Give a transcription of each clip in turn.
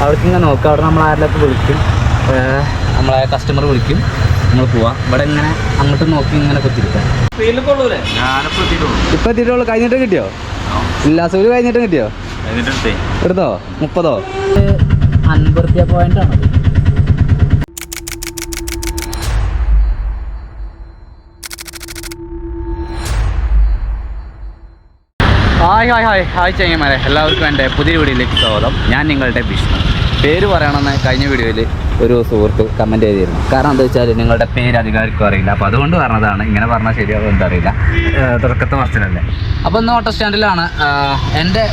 അവിടേക്ക് ഇങ്ങനെ നോക്കുക. അവിടെ നമ്മൾ ആരിലൊക്കെ വിളിക്കും, നമ്മളെ കസ്റ്റമർ വിളിക്കും, നമ്മൾ പോവാം. ഇവിടെ ഇങ്ങനെ അങ്ങോട്ട് നോക്കി ഇങ്ങനെ കുത്തിരിക്കാം. ഇപ്പം എത്തിയിട്ടുള്ളൂ. കഴിഞ്ഞിട്ട് കിട്ടിയോ? ഇല്ല, സൂര്യ കഴിഞ്ഞിട്ട് കിട്ടിയോ? എടുത്തോ? 30 50 പോയിന്റാണ്. ഹായ് ചെങ്ങന്മാരെ, എല്ലാവർക്കും എൻ്റെ പുതിയ വീഡിയോയിലേക്ക് സ്വാഗതം. ഞാൻ നിങ്ങളുടെ വിഷ്ണു. പേര് പറയണമെന്ന് കഴിഞ്ഞ വീഡിയോയിൽ ഒരു സുഹൃത്ത് കമൻറ്റ് ചെയ്തിരുന്നു. കാരണം എന്താ വെച്ചാൽ നിങ്ങളുടെ പേര് അധികാരിക്കും അറിയില്ല, അപ്പോൾ അതുകൊണ്ട് പറഞ്ഞതാണ്. ഇങ്ങനെ പറഞ്ഞാൽ ശരിയാവും എന്താ അറിയില്ല, തുടക്കത്തെ വർഷത്തിലല്ലേ. അപ്പോൾ ഇന്ന് ഓട്ടോ സ്റ്റാൻഡിലാണ്. എൻ്റെ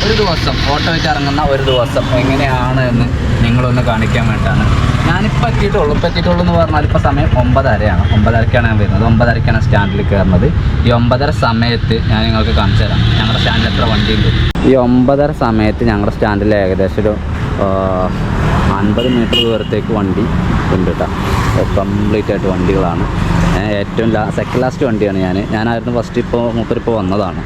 ഒരു ദിവസം ഓട്ടോ വെച്ച് ഇറങ്ങുന്ന ഒരു ദിവസം എങ്ങനെയാണ് എന്ന് നിങ്ങളൊന്ന് കാണിക്കാൻ വേണ്ടിയിട്ടാണ് ഞാനിപ്പോൾ എത്തിയിട്ടുള്ളൂ എന്ന് പറഞ്ഞാൽ ഇപ്പോൾ സമയം 9:30 9:30ക്കാണ് ഞാൻ വരുന്നത്. 9:30ക്കാണ് സ്റ്റാൻഡിൽ കയറുന്നത്. ഈ 9:30 സമയത്ത് ഞാൻ നിങ്ങൾക്ക് കാണിച്ചു തരാം ഞങ്ങളുടെ സ്റ്റാൻഡിൽ എത്ര വണ്ടിയുണ്ട്. ഈ 9:30 സമയത്ത് ഞങ്ങളുടെ സ്റ്റാൻഡിൽ ഏകദേശം ഒരു 50 മീറ്റർ ദൂരത്തേക്ക് വണ്ടി ഉണ്ട് കേട്ടോ. കംപ്ലീറ്റ് ആയിട്ട് വണ്ടികളാണ്. ഏറ്റവും സെക്കൻഡ് ലാസ്റ്റ് വണ്ടിയാണ് ഞാനായിരുന്നു ഫസ്റ്റ്. മൂപ്പരിപ്പോൾ വന്നതാണ്.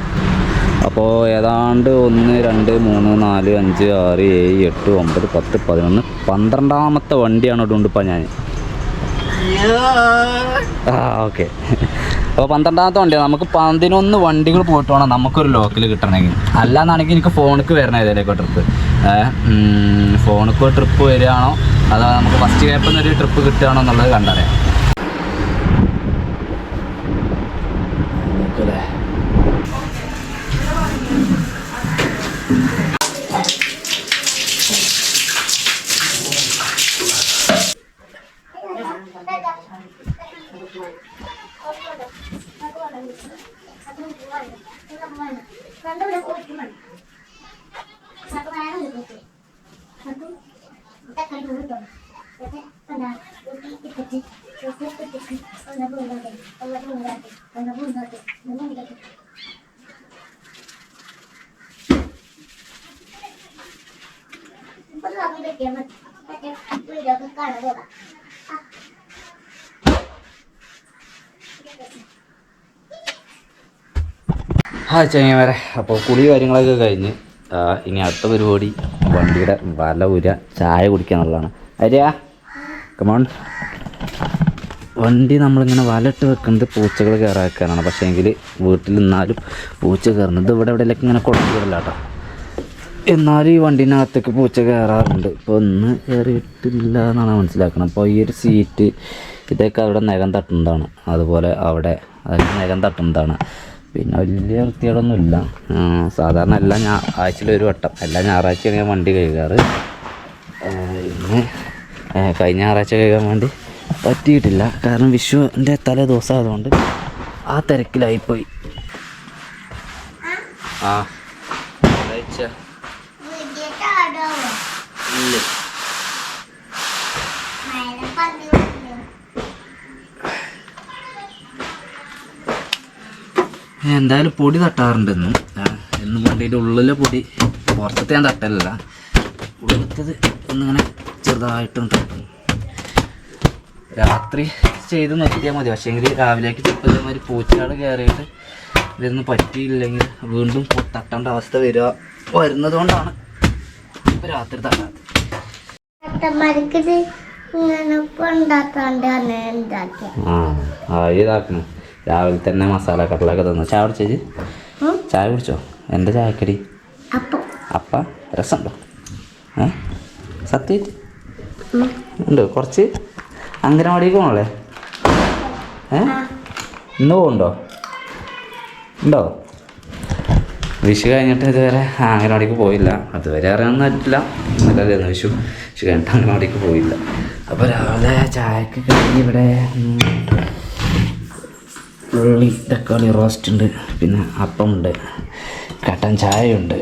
അപ്പോൾ ഏതാണ്ട് 1 2 3 4 5 6 7 8 9 10 11 12ാമത്തെ വണ്ടിയാണ് ഇതുകൊണ്ട് ഇപ്പം ഞാൻ. ഓക്കെ. അപ്പോൾ 12ാമത്തെ വണ്ടിയാണ്. നമുക്ക് 11 വണ്ടികൾ പോയിട്ട് വേണം നമുക്കൊരു ലോക്കൽ കിട്ടണമെങ്കിൽ. അല്ലാന്നാണെങ്കിൽ എനിക്ക് ഫോണിക്ക് വരണം ഏതെങ്കിലുമൊക്കെ ട്രിപ്പ്. ഫോണിക്ക് ട്രിപ്പ് വരികയാണോ അതോ നമുക്ക് ഫസ്റ്റ് ക്യാപ്പിൽ നിന്നൊരു ട്രിപ്പ് കിട്ടുകയാണോ എന്നുള്ളത് കണ്ടറിയാം. ചെങ്ങന്മാരെ, അപ്പോൾ കുളി കാര്യങ്ങളൊക്കെ കഴിഞ്ഞ് ഇനി അടുത്ത പരിപാടി വണ്ടിയുടെ വല ഉര ചായ കുടിക്കുക എന്നുള്ളതാണ്. അരിയാ കമോൺ. വണ്ടി നമ്മളിങ്ങനെ വലയിട്ട് വെക്കുന്നത് പൂച്ചകൾ കയറാക്കാനാണ്. പക്ഷേ എങ്കിൽ വീട്ടിൽ നിന്നാലും പൂച്ച കയറുന്നത് ഇവിടെ എവിടെയൊക്കെ ഇങ്ങനെ കൊടുക്കില്ല കേട്ടോ. എന്നാലും ഈ വണ്ടീനകത്തേക്ക് പൂച്ച കയറാറുണ്ട്. ഇപ്പോൾ ഒന്ന് കയറിയിട്ടില്ല എന്നാണ് മനസ്സിലാക്കണം. അപ്പോൾ ഈ ഒരു സീറ്റ് ഇതൊക്കെ അവിടെ നഖം തട്ടുന്നതാണ്. അതുപോലെ അവിടെ അതിന് നഖം തട്ടുന്നതാണ്. പിന്നെ വലിയ വൃത്തികളൊന്നുമില്ല. സാധാരണ എല്ലാം ആഴ്ചയിൽ 1 വട്ടം, എല്ലാ ഞായറാഴ്ചയാണ് ഞാൻ വണ്ടി കഴുകാറ്. ഇന്ന് കഴിഞ്ഞ ഞായറാഴ്ച കഴുകാൻ വേണ്ടി പറ്റിയിട്ടില്ല. കാരണം വിഷുവിൻ്റെ തലേ ദിവസം ആയതുകൊണ്ട് ആ തിരക്കിലായിപ്പോയി. എന്തായാലും പൊടി തട്ടാറുണ്ടെന്നും. എന്നും വണ്ടിയുടെ ഉള്ളിലെ പൊടി പുറത്തത്തെ ഞാൻ തട്ടലില്ല. ഉള്ളിലത്തത് ഒന്നിങ്ങനെ ചെറുതായിട്ടും തട്ടും. രാത്രി ചെയ്ത് നിർത്തിയാൽ മതി. പക്ഷേങ്കിൽ രാവിലേക്ക് ചിലപ്പോൾ ഇതേമാതിരി പൂച്ചകൾ കയറിയിട്ട് ഇതൊന്നും പറ്റിയില്ലെങ്കിൽ വീണ്ടും തട്ടേണ്ട അവസ്ഥ വരുന്നത് കൊണ്ടാണ് ഇപ്പോൾ രാത്രി തട്ടാത്തത്. ഇതാക്കണം. രാവിലെ തന്നെ മസാല കടലൊക്കെ തന്നു. ചായ കുടിച്ചേച്ചി? ചായ കുടിച്ചോ? എൻ്റെ ചായക്കടി അപ്പ രസമുണ്ടോ? സത്യമായിട്ട് ഉണ്ടോ? കുറച്ച് അംഗനവാടിക്ക് പോകണല്ലേ? ഇന്ന് പോകുന്നുണ്ടോ? ഉണ്ടോ? വിഷു കഴിഞ്ഞിട്ട് ഇതുവരെ അംഗനവാടിക്ക് പോയില്ല. അതുവരെ അറിയാമെന്ന് പറ്റില്ല. ഇന്നലെ വിഷു കഴിഞ്ഞിട്ട് അംഗനവാടിക്ക് പോയില്ല. അപ്പോൾ രാവിലെ ചായക്ക് കഴിഞ്ഞ് ഇവിടെ ഉള്ളി തക്കാളി റോസ്റ്റ് ഉണ്ട്, പിന്നെ അപ്പമുണ്ട്, കട്ടൻ ചായയുണ്ട്.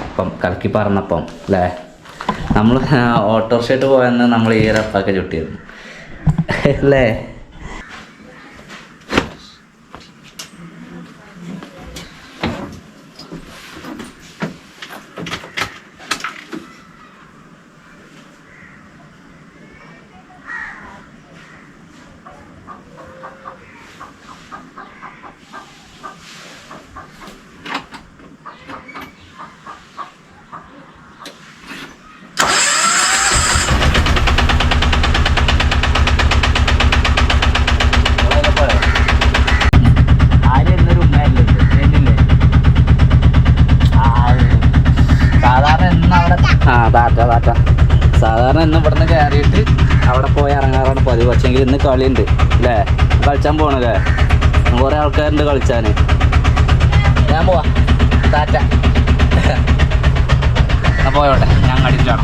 അപ്പം കലക്കി പറഞ്ഞപ്പം അല്ലേ? നമ്മൾ ഓട്ടോറിക്ഷയിട്ട് പോയെന്ന് നമ്മൾ ഈ ഒരു അപ്പൊക്കെ ചുട്ടിയിരുന്നു അല്ലേ? ടാറ്റ. സാധാരണ ഇന്ന് ഇവിടുന്ന് കയറിയിട്ട് അവിടെ പോയി ഇറങ്ങാറാണ് പതിവ്. പക്ഷേങ്കിൽ ഇന്ന് കളിയുണ്ട് അല്ലേ, കളിച്ചാൻ പോകണല്ലേ, കുറേ ആൾക്കാരുണ്ട് കളിച്ചാൻ. ഞാൻ പോവാ, ടാറ്റ. പോയോട്ടെ, ഞാൻ കടിച്ചാണ്.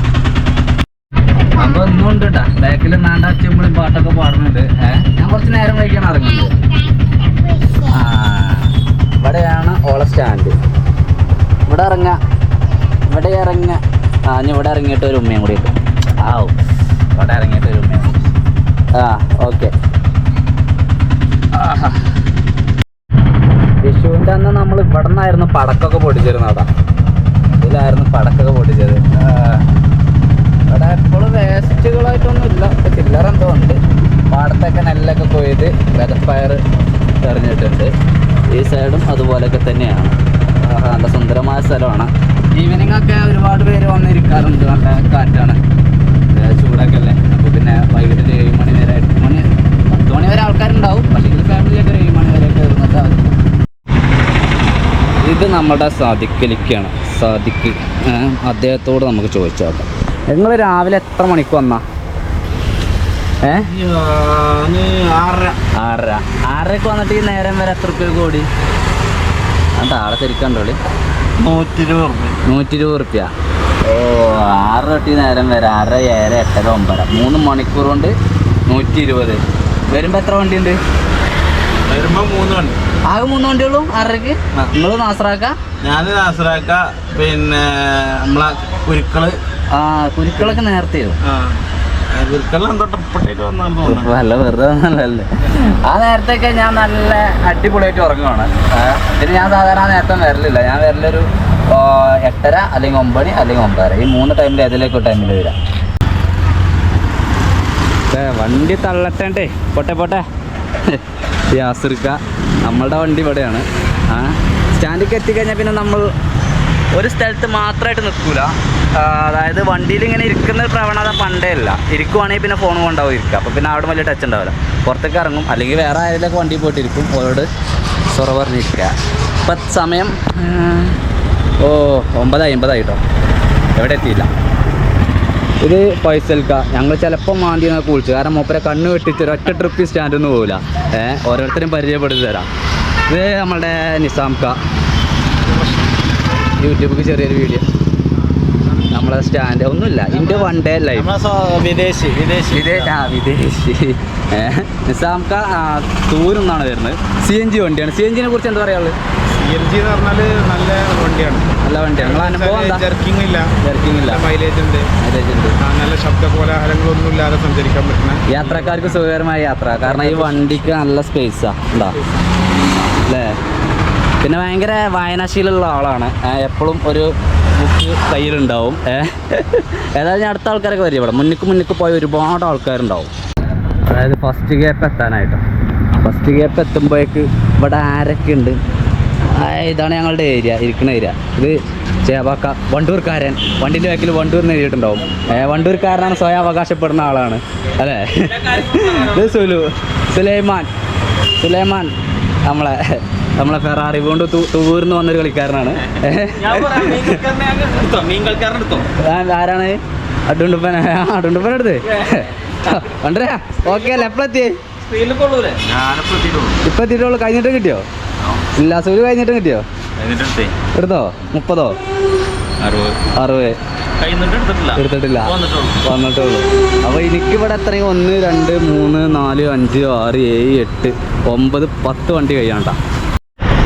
അപ്പോൾ ഒന്നും ഉണ്ട് കേട്ടോ, ബാക്കിൽ നാണ്ടാച്ചുമ്പോഴും പാട്ടൊക്കെ പാടുന്നുണ്ട്. ഞാൻ കുറച്ച് നേരം കഴിക്കാൻ ഇറങ്ങുന്നത്. ഇവിടെയാണ് ഓള സ്റ്റാൻഡ്. ഇവിടെ ഇറങ്ങാം, ഇവിടെ ഇറങ്ങാം. ഇനി ഇവിടെ ഇറങ്ങിയിട്ട് ഒരു ഉമ്മയും കൂടി കിട്ടും. ഇവിടെ ഇറങ്ങിയിട്ട് ഒരു ഉമ്മയും. ഓക്കെ. വിഷുവിൻ്റെ അന്ന് നമ്മൾ ഇവിടെ നിന്നായിരുന്നു പടക്കമൊക്കെ പൊട്ടിച്ചിരുന്നത്. അതാ ഇതിലായിരുന്നു പടക്കമൊക്കെ പൊട്ടിച്ചത്. ഇവിടെ എപ്പോഴും വേസ്റ്റുകളായിട്ടൊന്നും ഇല്ല, ചില്ലറ എന്തോ ഉണ്ട്. പാടത്തൊക്കെ നെല്ലൊക്കെ കൊയ്ത് വെതപ്പയർ എറിഞ്ഞിട്ടുണ്ട്. ഈ സൈഡും അതുപോലെയൊക്കെ തന്നെയാണ്. നല്ല സുന്ദരമായ സ്ഥലമാണ്. ഈവനിങ് ഒക്കെ ഒരുപാട് പേര് വന്നിരിക്കാറുണ്ട്. നല്ല കാറ്റാണ്, ചൂടൊക്കെ അല്ലേ. അപ്പോൾ പിന്നെ വൈകിട്ട് 7 മണി വരെ 8 മണി 10 മണി വരെ ആൾക്കാരുണ്ടാവും. പക്ഷേ ഇത് ഫാമിലിയൊക്കെ 7 മണി വരെ കയറുന്നത്. ഇത് നമ്മുടെ സാദിഖലിക്കാണ്. സാദിഖ്, അദ്ദേഹത്തോട് നമുക്ക് ചോദിച്ചു നോക്കാം. നിങ്ങൾ രാവിലെ എത്ര മണിക്ക് വന്നാ? 6:30 വന്നിട്ട് ഈ നേരം വരെ എത്ര രൂപ കൂടി? താഴെ തിരിക്കണ്ടോളി. 120 റുപ്യ. 6 തൊട്ട് നേരം വരെ 6, 7, 8, 9 3 മണിക്കൂർ കൊണ്ട് 120. വരുമ്പോൾ എത്ര വണ്ടി ഉണ്ട്? വരുമ്പോൾ 3 വണ്ടി. ആകെ 3 വണ്ടിയുള്ളൂ 6:30ക്ക്. നിങ്ങൾ നാസറാക്ക? ഞാൻ നാസറാക്ക. പിന്നെ നമ്മളെ കുരുക്കളൊക്കെ നേരത്തെ വല്ല വെറുതെ വന്നല്ലേ. ആ നേരത്തെയൊക്കെ ഞാൻ നല്ല അടിപൊളിയായിട്ട് ഉറങ്ങുവാണ്. പിന്നെ ഞാൻ സാധാരണ നേരത്തെ വരലില്ല. ഞാൻ വരലൊരു 8:30 അല്ലെങ്കിൽ 9 മണി അല്ലെങ്കിൽ 9:30. ഈ 3 ടൈമിൽ ഏതിലേക്കോ ടൈമിൽ വരാം. വണ്ടി തള്ളട്ടെ. പോട്ടെ യാസിർക്ക. നമ്മളുടെ വണ്ടി ഇവിടെയാണ്. സ്റ്റാൻഡിലേക്ക് എത്തിക്കഴിഞ്ഞാൽ പിന്നെ നമ്മൾ ഒരു സ്ഥലത്ത് മാത്രമായിട്ട് നിൽക്കില്ല. അതായത് വണ്ടിയിൽ ഇങ്ങനെ ഇരിക്കുന്ന പ്രവണത പണ്ടേ അല്ല. ഇരിക്കുവാണെങ്കിൽ പിന്നെ ഫോൺ കൊണ്ടാവും ഇരിക്കുക. അപ്പോൾ പിന്നെ അവിടെ വലിയ ടച്ച് ഉണ്ടാവില്ല. പുറത്തേക്ക് ഇറങ്ങും, അല്ലെങ്കിൽ വേറെ ആരെങ്കിലൊക്കെ വണ്ടി പോയിട്ട് ഇരിക്കും. അവരോട് സൊറ പറഞ്ഞിരിക്കുക. ഇപ്പം സമയം 9:50 കേട്ടോ. എവിടെ എത്തിയില്ല. ഇത് ഫൈസൽക്ക. ഞങ്ങൾ ചിലപ്പോൾ മാന്തി എന്നൊക്കെ വിളിച്ചു. കാരണം മൂപ്പരെ കണ്ണ് വെട്ടിച്ച് ഒരൊറ്റ ട്രിപ്പ് സ്റ്റാൻഡൊന്നും പോകില്ല. ഓരോരുത്തരും പരിചയപ്പെടുത്തി തരാം. ഇത് നമ്മളുടെ നിസാംക്ക. യൂട്യൂബിൽ ചെറിയൊരു വീഡിയോ. നമ്മളെ സ്റ്റാൻഡ് ഒന്നുമില്ല. India one day life. വിദേശി നിസാംക്ക തൂരെന്നാണ് വരുന്നത്. CNG വണ്ടിയാണ്. CNG കുറിച്ച് എന്താ പറയാനുള്ളത്? CNG എന്ന് പറഞ്ഞാൽ നല്ല വണ്ടിയാണ്. നിങ്ങളെ അനുഭവം? ജർക്കിംഗ് ഇല്ല, മൈലേജ് ഉണ്ട്, നല്ല ശബ്ദ കോലാഹലങ്ങളൊന്നും ഇല്ലാതെ സഞ്ചരിക്കാൻ പറ്റുന്ന യാത്രക്കാർക്ക് സുഖകരമായ യാത്ര. കാരണം ഈ വണ്ടിക്ക് നല്ല സ്പേസാണ് ഉണ്ടോ അല്ലേ. പിന്നെ ഭയങ്കര വായനാശീലമുള്ള ആളാണ്. എപ്പോഴും ഒരു ബുക്ക് കയ്യിലുണ്ടാവും. ഏതായാലും ഞാൻ അടുത്ത ആൾക്കാരൊക്കെ വരും. ഇവിടെ മുന്നിക്ക് പോയ ഒരുപാട് ആൾക്കാരുണ്ടാവും. അതായത് ഫസ്റ്റ് ഗ്യാപ്പ് എത്താനായിട്ടോ. ഫസ്റ്റ് ഗ്യാപ്പ് എത്തുമ്പോഴേക്ക് ഇവിടെ ആരൊക്കെ ഉണ്ട്? ഇതാണ് ഞങ്ങളുടെ ഏരിയ, ഇരിക്കുന്ന ഏരിയ. ഇത് ചേവാക്ക, വണ്ടൂർക്കാരൻ. വണ്ടിൻ്റെ ബാക്കിൽ വണ്ടൂർ എന്ന് എഴുതിയിട്ടുണ്ടാവും. വണ്ടൂർക്കാരനാണ്, സ്വയം അവകാശപ്പെടുന്ന ആളാണ് അല്ലേ. ഇത് സുലൈമാൻ നമ്മളെ ഫെറാറി കൊണ്ട് തൂർന്ന് വന്നൊരു കളിക്കാരനാണ്. ആരാണ്? അടുണ്ടുപ്പനടുത്ത് വണ്ടര. ഓക്കെ അല്ലേ? എപ്പോഴെത്തിയേ? ഇപ്പം എത്തിയിട്ടുള്ളൂ. കഴിഞ്ഞിട്ട് കിട്ടിയോ? ഇല്ല, സൂര്യ കഴിഞ്ഞിട്ടും കിട്ടിയോ? എടുത്തോ? 30, 60 എടുത്തിട്ടില്ല, വന്നിട്ടുള്ളൂ. അപ്പോൾ എനിക്കിവിടെ എത്രയും 1, 2, 3, 4, 5, 6, 7, 8, 9, 10 വണ്ടി കഴിയാണ്ട.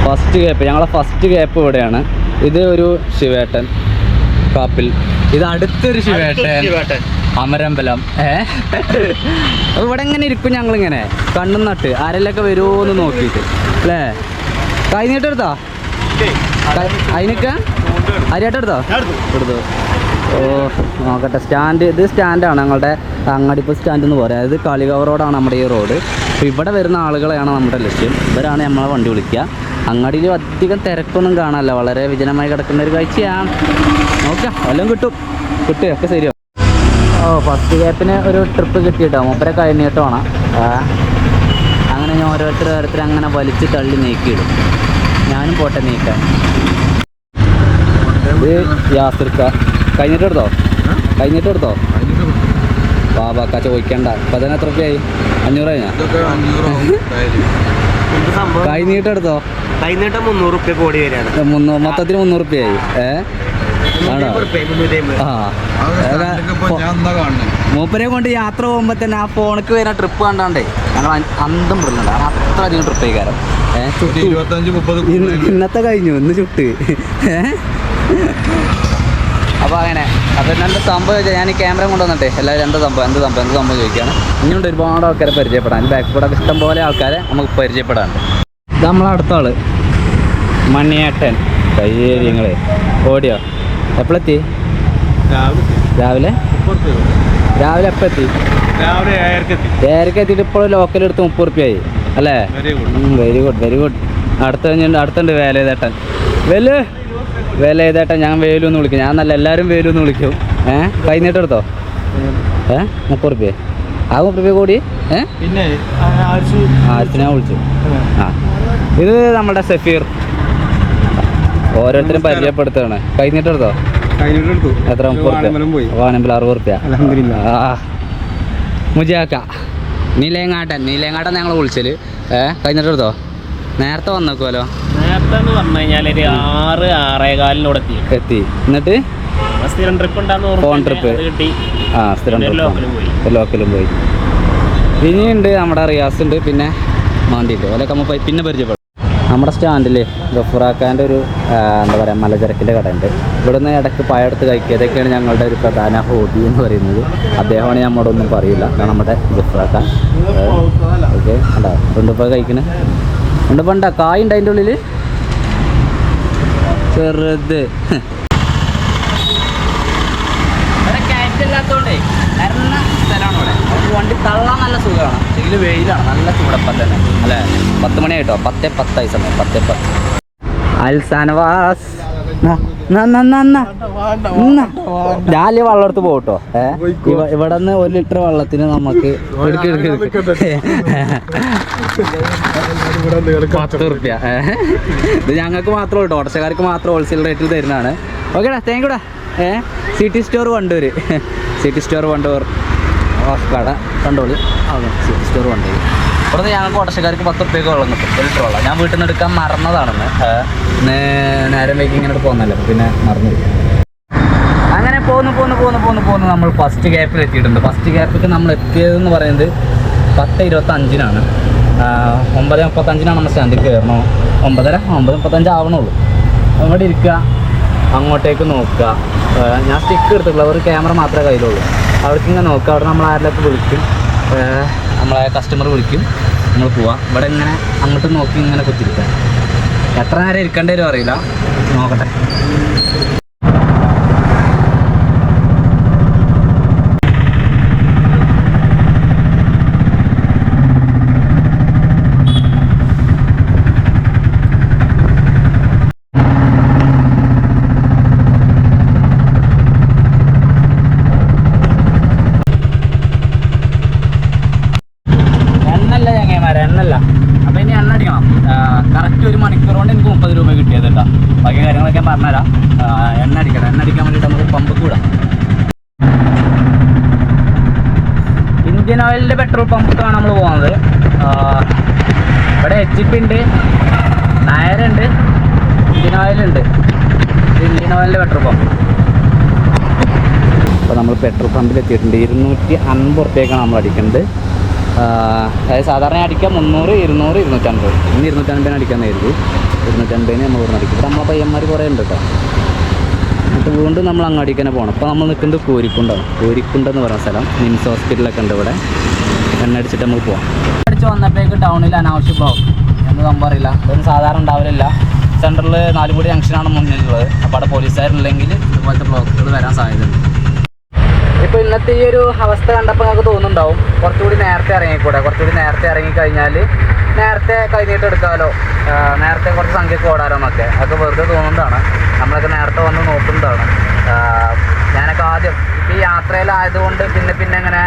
ഫസ്റ്റ് ഗ്യാപ്പ്, ഞങ്ങളെ ഫസ്റ്റ് ഗ്യാപ്പ് ഇവിടെയാണ്. ഇത് ഒരു ശിവേട്ടൻ കാപ്പിൽ. ഇത് അടുത്തൊരു ശിവേട്ടൻ അമരമ്പലം. ഇവിടെ ഇങ്ങനെ ഇരിക്കും ഞങ്ങളിങ്ങനെ കണ്ണും നട്ട് ആരെല്ലൊക്കെ വരുമോ എന്ന് നോക്കിയിട്ട് അല്ലേ. കഴിഞ്ഞിട്ടെടുത്താ അതിനൊക്കെ അരിയാട്ടെടുത്തോ? എടുത്തു. നോക്കട്ടെ. ഇത് സ്റ്റാൻഡാണ് ഞങ്ങളുടെ അങ്ങാടിപ്പ് സ്റ്റാൻഡ് എന്ന് പറയാം. അതായത് കാളികാവ് റോഡാണ് നമ്മുടെ ഈ റോഡ്. അപ്പോൾ ഇവിടെ വരുന്ന ആളുകളെയാണ് നമ്മുടെ ലക്ഷ്യം. ഇവരാണ് നമ്മളെ വണ്ടി വിളിക്കുക. അങ്ങാടിയിൽ അധികം തിരക്കൊന്നും കാണാനല്ല, വളരെ വിജനമായി കിടക്കുന്ന ഒരു കാഴ്ചയാണ്. നോക്കാം, വല്ലതും കിട്ടും ഒക്കെ ശരിയോ. ഫസ്റ്റ് ഗ്യാപ്പിന് ഒരു ട്രിപ്പ് കിട്ടിയിട്ടോ. മൂപ്പരെ കഴിഞ്ഞിട്ടാണ്. അങ്ങനെ ഞാൻ ഓരോരുത്തർ അങ്ങനെ വലിച്ച് തള്ളി നീക്കിയിടും. ഞാനും പോട്ടെ നീക്കാൻ. ഇത് യാസിർക്ക. കഴിഞ്ഞിട്ടെടുത്തോ? കഴിഞ്ഞിട്ട് എടുത്തോ ബാബാക്ക ചോദിക്കണ്ട ഇപ്പം അതിന് എത്ര രൂപയായി 500 കഴിഞ്ഞാ കഴിഞ്ഞിട്ട് എടുത്തോ കഴിഞ്ഞിട്ട് 300 റുപ്യ കോടി വരികയാണ് മൊത്തത്തിൽ 300 രൂപയായി ആണോ മൂപ്പരെ കൊണ്ട് യാത്ര പോകുമ്പോൾ തന്നെ ആ ഫോണിക്ക് വരുന്ന ട്രിപ്പ് കണ്ടാണ്ടേ ഞങ്ങൾ അന്തം വിടുന്നുണ്ട് കാരണം അത്ര അധികം ട്രിപ്പ് ചെയ്കാരം ഇന്നത്തെ കഴിഞ്ഞു ഇന്ന് ചുട്ട് അപ്പോൾ അങ്ങനെ അപ്പോൾ എന്താ സംഭവം വെച്ചാൽ ഞാൻ ഈ ക്യാമറ കൊണ്ടുവന്നിട്ടേ എല്ലാവരും എന്ത് സംഭവം ചോദിക്കുകയാണ് ഇനിയുണ്ട് ഒരുപാട് ആൾക്കാരെ പരിചയപ്പെടാൻ ബാക്ക് കൂടെ ഇഷ്ടം പോലെ ആൾക്കാരെ നമുക്ക് പരിചയപ്പെടാനുണ്ട്. ഇത് നമ്മളെ അടുത്ത ആള് മണിയേട്ടൻ കയ്യേരിയങ്ങളെ ഓടിയോ എപ്പോഴെത്തി രാവിലെ എപ്പോൾ എത്തി രാവിലെ 7:00 എത്തിയിട്ട് ഇപ്പോൾ ലോക്കൽ എടുത്ത് 30 രൂപയായി അല്ലേ വെരി ഗുഡ് അടുത്തുണ്ട് വേലേതേട്ടൻ വേലേതേട്ടൻ ഞാൻ വേലു എന്ന് വിളിക്കും ഞാൻ നല്ല എല്ലാവരും വേലു എന്ന് വിളിക്കും കഴിഞ്ഞിട്ട് എടുത്തോ 30 രൂപ ആ 30 രൂപ കൂടി പിന്നെ ആഴ്ച ഞാൻ വിളിച്ചു ഇത് നമ്മുടെ സഫീർ ഓരോരുത്തരും പരിചയപ്പെടുത്തുകയാണ് കഴിഞ്ഞിട്ട് എടുത്തോ എത്ര 30 രൂപ വാനമ്പിൽ 60 രൂപ മുജാക്ക നീലേങ്ങാട്ടൻ ഞങ്ങൾ വിളിച്ചല് കഴിഞ്ഞിട്ട് എടുത്തോ നേരത്തെ വന്നേക്കുമല്ലോ നേരത്തെ എന്ന് പറഞ്ഞു കഴിഞ്ഞാൽ ഒരു 6-6:15 എത്തി എന്നിട്ട് സ്ഥിരം ട്രിപ്പ് ഫോൺ ട്രിപ്പ് സ്ഥിരം ട്രിപ്പ് ലോക്കലും പോയി ഇനിയുണ്ട് നമ്മുടെ റിയാസ് ഉണ്ട് പിന്നെ മാന്തിയുണ്ട് ഓലൊക്കെ നമ്മൾ പിന്നെ പരിചയപ്പെടും. നമ്മുടെ സ്റ്റാൻഡിൽ ഗഫൂറാക്കാൻ്റെ ഒരു എന്താ പറയുക മലചരക്കിൻ്റെ കടയുണ്ട്. ഇവിടുന്ന് ഇടയ്ക്ക് പഴയെടുത്ത് കഴിക്കുക ഇതൊക്കെയാണ് ഞങ്ങളുടെ ഒരു പ്രധാന ഹോബി എന്ന് പറയുന്നത്. അദ്ദേഹമാണ് നമ്മളോടൊന്നും പറയില്ല കാരണം നമ്മുടെ ഗഫൂറാക്ക ഓക്കെ ഉണ്ടോ 2 രൂപ കഴിക്കണേ 2 രൂപ ഉണ്ടോ കായ് ഉണ്ട് അതിൻ്റെ ഉള്ളിൽ ചെറുത് കയറ്റില്ലാത്തതുകൊണ്ടേ നിറഞ്ഞ സ്ഥലമാണ് ഇവിടെ. നമുക്ക് വണ്ടി തള്ളാൻ നല്ല സുഖമാണ്. ഇതിൽ വെയിലാണ് നല്ല ചൂടപ്പം തന്നെ അല്ലേ. 10 മണിയായിട്ടോ 10:10 സമയം 10:10. അൽസാനവാസ് രാവിലെ വെള്ളം എടുത്ത് പോകട്ടോ. ഇവിടെ നിന്ന് 1 ലിറ്റർ വെള്ളത്തിന് നമുക്ക് 10 റുപ്യ. ഇത് ഞങ്ങൾക്ക് മാത്രമേ ഉള്ളൂ, ഓട്ടോക്കാർക്ക് മാത്രം ഹോൾസെയിൽ റേറ്റിൽ തരുന്നതാണ്. ഓക്കേടാ താങ്ക് യുടാ. സിറ്റി സ്റ്റോർ വണ്ടൂർ കട കണ്ടോളി. City store Wandoor. ഇവിടുന്ന് ഞങ്ങൾക്ക് ഓട്ടോക്കാർക്ക് 10 റുപ്യക്ക് വെള്ളം കിട്ടും 1 ലിറ്റർ വെള്ളം. ഞാൻ വീട്ടിൽ നിന്ന് എടുക്കാൻ മറന്നതാണെന്ന്. നേരം വൈകി ഇങ്ങനെ പോകുന്നല്ലോ പിന്നെ മറന്നു. അങ്ങനെ പോന്ന് നമ്മൾ ഫസ്റ്റ് ഗ്യാപ്പിൽ എത്തിയിട്ടുണ്ട്. ഫസ്റ്റ് ഗ്യാപ്പിൽ നമ്മൾ എത്തിയതെന്ന് പറയുന്നത് 10:25 9:35 നമ്മൾ സ്റ്റാൻഡിൽ കയറണോ. 9:35 ആവണുള്ളൂ. അവിടെ ഇരിക്കുക, അങ്ങോട്ടേക്ക് നോക്കുക. ഞാൻ സ്റ്റിക്ക് എടുത്തിട്ടുള്ള ഒരു ക്യാമറ മാത്രമേ കയ്യിലുള്ളൂ. അവിടേക്ക് ഇങ്ങനെ നോക്കുക. അവിടെ നമ്മൾ ആരിലൊക്കെ വിളിക്കും, നമ്മളെ കസ്റ്റമർ വിളിക്കും, നമ്മൾ പോവാം. ഇവിടെ ഇങ്ങനെ അങ്ങോട്ട് നോക്കി ഇങ്ങനെ കുത്തിരിക്കാം. എത്ര നേരം ഇരിക്കേണ്ടി വരും അറിയില്ല, നോക്കട്ടെ. എണ്ണല്ല. അപ്പോൾ ഇനി എണ്ണ അടിക്കണം. കറക്റ്റ് 1 മണിക്കൂർ കൊണ്ട് എനിക്ക് 30 രൂപ കിട്ടിയത് കേട്ടോ. ബാക്കി കാര്യങ്ങളൊക്കെ ഞാൻ പറഞ്ഞുതരാം. എണ്ണ അടിക്കണം. എണ്ണ അടിക്കാൻ വേണ്ടിയിട്ട് നമുക്ക് പമ്പ് കൂടാം. ഇന്ത്യൻ ഓയിലിൻ്റെ പെട്രോൾ പമ്പിലാണ് നമ്മൾ പോകുന്നത്. ഇവിടെ HP ഉണ്ട്, നായരുണ്ട്, ഇന്ത്യൻ ഓയിലുണ്ട്. ഇന്ത്യൻ ഓയിലിൻ്റെ പെട്രോൾ പമ്പ്. അപ്പോൾ നമ്മൾ പെട്രോൾ പമ്പിൽ എത്തിയിട്ടുണ്ട്. 250 റുപ്യക്കാണ് നമ്മൾ അടിക്കുന്നത്. അതായത് സാധാരണ അടിക്കാം 300, 200, 250. ഇന്ന് 250 അടിക്കാമെന്ന് കരുതി. 250 നമ്മൾ ഇവിടെ അടിക്കും. ഇവിടെ നമ്മളെ പയ്യന്മാർ കുറേ ഉണ്ട് കേട്ടോ. എന്നിട്ട് വീണ്ടും നമ്മൾ അങ്ങാടിക്ക് തന്നെ പോകണം. ഇപ്പോൾ നമ്മൾ നിൽക്കുന്നത് കോരിക്കുണ്ടാണ്. കോരിക്കുണ്ടെന്ന് പറയുന്ന സ്ഥലം നിംസ് ഹോസ്പിറ്റലൊക്കെ ഉണ്ട് ഇവിടെ. എണ്ണ അടിച്ചിട്ട് നമുക്ക് പോകാം. അടിച്ച് വന്നപ്പോഴേക്ക് ടൗണിൽ അനാവശ്യ ബ്ലോക്ക് എന്ന് സംഭവം അറിയില്ല. ഇതൊന്നും സാധാരണ ഉണ്ടാവില്ല. സെൻറ്ററിൽ 4 കൂടി ജംഗ്ഷനാണ് മുന്നിലുള്ളത്. അപ്പോൾ അവിടെ പോലീസുകാരില്ലെങ്കിൽ ഇതുപോലത്തെ ബ്ലോക്കുകൾ വരാൻ സാധ്യതയുണ്ട്. ഇപ്പോൾ ഇന്നത്തെ ഈ ഒരു അവസ്ഥ കണ്ടപ്പോൾ നിങ്ങൾക്ക് തോന്നുന്നുണ്ടാവും കുറച്ചുകൂടി നേരത്തെ ഇറങ്ങിക്കൂടെ. കുറച്ചുകൂടി നേരത്തെ ഇറങ്ങിക്കഴിഞ്ഞാൽ നേരത്തെ കഴിഞ്ഞിട്ട് എടുക്കാമല്ലോ, നേരത്തെ കുറച്ച് സംഖ്യക്ക് ഓടാലോ എന്നൊക്കെ. അതൊക്കെ വെറുതെ തോന്നുന്നതാണ്. നമ്മളൊക്കെ നേരത്തെ വന്ന് നോക്കുന്നതാണ്. ഞാനൊക്കെ ആദ്യം ഇപ്പോൾ ഈ യാത്രയിലായതുകൊണ്ട് പിന്നെ ഇങ്ങനെ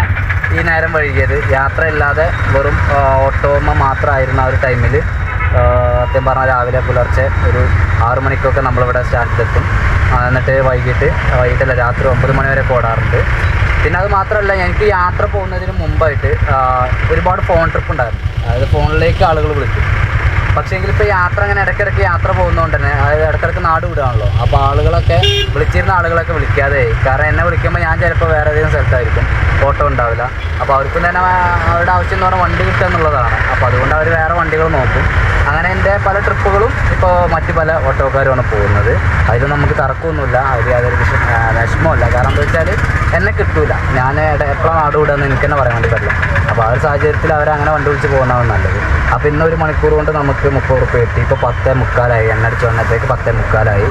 ഈ നേരം വൈകിയത്. യാത്ര ഇല്ലാതെ വെറും ഓട്ടോമ മാത്രമായിരുന്നു ആ ഒരു ടൈമിൽ. സത്യം പറഞ്ഞാൽ രാവിലെ പുലർച്ചെ ഒരു 6 മണിക്കൊക്കെ നമ്മളിവിടെ സ്റ്റാൻഡിലെത്തും. എന്നിട്ട് വൈകിട്ടല്ല രാത്രി 9 മണി വരെ ഓടാറുണ്ട്. പിന്നെ അത് മാത്രമല്ല, എനിക്ക് യാത്ര പോകുന്നതിന് മുമ്പായിട്ട് ഒരുപാട് ഫോൺ ട്രിപ്പ് ഉണ്ടായിരുന്നു. അതായത് ഫോണിലേക്ക് ആളുകൾ വിളിക്കും. പക്ഷേ എങ്കിൽ ഇപ്പോൾ യാത്ര അങ്ങനെ ഇടയ്ക്കിടയ്ക്ക് യാത്ര പോകുന്നതുകൊണ്ട് തന്നെ, അതായത് ഇടയ്ക്കിടയ്ക്ക് നാട് വിടുകയാണല്ലോ. അപ്പോൾ ആളുകളൊക്കെ വിളിച്ചിരുന്ന ആളുകളൊക്കെ വിളിക്കാതെ, കാരണം എന്നെ വിളിക്കുമ്പോൾ ഞാൻ ചിലപ്പോൾ വേറെ ഏതെങ്കിലും സ്ഥലത്തായിരിക്കും, ഓട്ടോ ഉണ്ടാവില്ല. അപ്പോൾ അവർക്കും തന്നെ അവരുടെ ആവശ്യം എന്ന് പറഞ്ഞാൽ വണ്ടി കിട്ടുക എന്നുള്ളതാണ്. അപ്പോൾ അതുകൊണ്ട് അവർ വേറെ വണ്ടികൾ നോക്കും. അങ്ങനെ എൻ്റെ പല ട്രിപ്പുകളും ഇപ്പോൾ മറ്റ് പല ഓട്ടോക്കാരുമാണ് പോകുന്നത്. അതിൽ നമുക്ക് തർക്കമൊന്നുമില്ല, അതിൽ യാതൊരു വിഷമമില്ല. കാരണം എന്താ വെച്ചാൽ എന്നെ കിട്ടൂല, ഞാൻ എപ്പോഴാണ് നാട് വിടുകയെന്ന് എനിക്ക് തന്നെ പറയാൻ വേണ്ടി പറ്റില്ല. അപ്പോൾ ആ ഒരു സാഹചര്യത്തിൽ അവരങ്ങനെ വണ്ടി വിളിച്ച് പോകുന്നതാണ് നല്ലത്. അപ്പോൾ ഇന്ന് 1 മണിക്കൂർ കൊണ്ട് നമുക്ക് 30 റുപ്യ കിട്ടി. ഇപ്പോൾ 10:45 എണ്ണടിച്ച് വന്നപ്പോഴേക്ക് 10:45.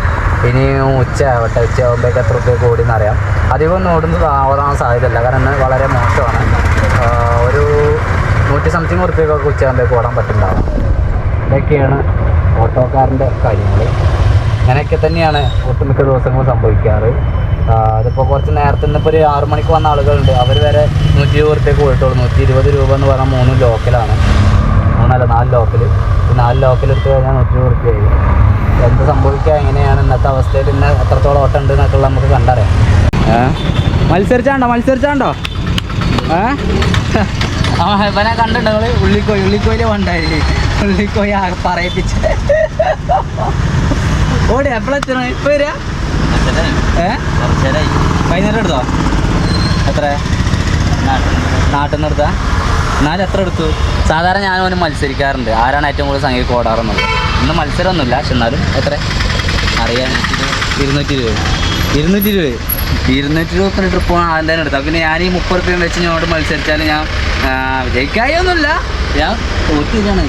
ഇനി ഉച്ചയാകുമ്പോഴേക്ക് എത്ര റുപ്യ ഓടിയെന്ന് അറിയാം. അധികം ഒന്നും ഓടാൻ സാധ്യതയില്ല, കാരണം ഇന്ന് വളരെ മോശമാണ്. ഒരു 100 സംതിങ് റുപ്യക്കൊക്കെ ഉച്ചയാകുമ്പോഴേക്ക് ഓടാൻ പറ്റുന്നുണ്ടാവും. ഇതൊക്കെയാണ് ഓട്ടോക്കാരൻ്റെ കാര്യങ്ങൾ. ഇങ്ങനെയൊക്കെ തന്നെയാണ് ഒട്ടുമിക്ക ദിവസങ്ങളും സംഭവിക്കാറ്. അതിപ്പോൾ കുറച്ച് നേരത്തെ ഇപ്പോൾ ഒരു 6 മണിക്ക് വന്ന ആളുകളുണ്ട്. അവർ വരെ 120 റുപ്യക്ക് പോയിട്ടുള്ളൂ. 120 രൂപ എന്ന് പറഞ്ഞാൽ 3 ലോക്കലാണ്. 4 ലോക്കൽ. ഈ 4 ലോക്കൽ എടുത്ത് കഴിഞ്ഞാൽ 120 റുപ്യയായി. എന്ത് സംഭവിക്കുക, എങ്ങനെയാണ് ഇന്നത്തെ അവസ്ഥയിൽ ഇന്ന് എത്രത്തോളം ഓട്ടം ഉണ്ട് എന്നൊക്കെ നമുക്ക് കണ്ടറിയാം. മത്സരിച്ചാണ്ടോ ഇവനെ കണ്ടിട്ടുണ്ടോ നിങ്ങൾ? ഉള്ളിക്കോയില് വണ്ടായി ഉള്ളിക്കോയി പറയിപ്പിച്ച് ഓടി. എപ്പോഴെത്തണം? ഇപ്പം വരിക? വൈകുന്നേരം എടുത്തോ? എത്ര നാട്ടിൽ നിന്ന് എടുത്താ? എന്നാലും എത്ര എടുത്തു? സാധാരണ ഞാൻ ഓന് മത്സരിക്കാറുണ്ട്, ആരാണ് ഏറ്റവും കൂടുതൽ സംഖ്യക്ക് ഓടാറുള്ളത്. ഇന്ന് മത്സരമൊന്നുമില്ല, പക്ഷെ എന്നാലും എത്ര അറിയാൻ 220 രൂപ ട്രിപ്പ് ആദ്യം തന്നെ എടുത്താൽ. പിന്നെ ഞാൻ ഈ 30 റുപ്യ വെച്ച് ഞങ്ങളോട് മത്സരിച്ചാൽ ഞാൻ വിജയിക്കായൊന്നുമില്ല, ഞാൻ തോറ്റിരിക്കുകയാണ്.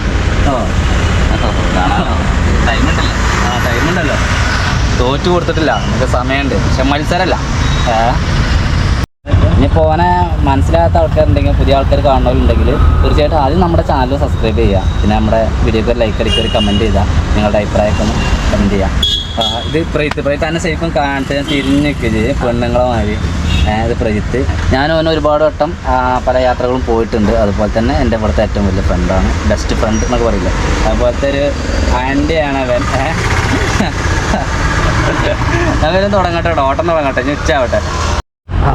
ടൈമുണ്ടല്ലോ, തോറ്റ് കൊടുത്തിട്ടില്ല, നമുക്ക് സമയമുണ്ട്. പക്ഷെ മത്സരമല്ല. ഇനി പോകാനെ മനസ്സിലാകാത്ത ആൾക്കാരുണ്ടെങ്കിൽ, പുതിയ ആൾക്കാർ കാണുന്നവരുണ്ടെങ്കിൽ തീർച്ചയായിട്ടും ആദ്യം നമ്മുടെ ചാനൽ സബ്സ്ക്രൈബ് ചെയ്യുക. പിന്നെ നമ്മുടെ വീഡിയോക്ക് ഒരു ലൈക്ക് അടിക്കുക, ഒരു കമൻറ്റ് ചെയ്താൽ നിങ്ങളുടെ അഭിപ്രായമൊക്കെ ഒന്ന് കമൻറ്റ് ചെയ്യുക. ഇത് പ്രജിത്ത് തന്നെ ശരിക്കും കാണിച്ച് തിരിഞ്ഞൊക്കെ പെണ്ണുങ്ങളെ മാതിരി. ഇത് പ്രജിത്ത്. ഞാൻ അവന് ഒരുപാട് വട്ടം പല യാത്രകളും പോയിട്ടുണ്ട്. അതുപോലെ തന്നെ എൻ്റെ ഇവിടുത്തെ ഏറ്റവും വലിയ ഫ്രണ്ടാണ്, ബെസ്റ്റ് ഫ്രണ്ട് എന്നൊക്കെ പറയില്ലേ, അതുപോലത്തെ ഒരു ആൻറ്റിയാണ് അവൻ. അവനും തുടങ്ങട്ടെ, ഓട്ടം തുടങ്ങട്ടെ, ഇനി ഉച്ചയാവട്ടെ.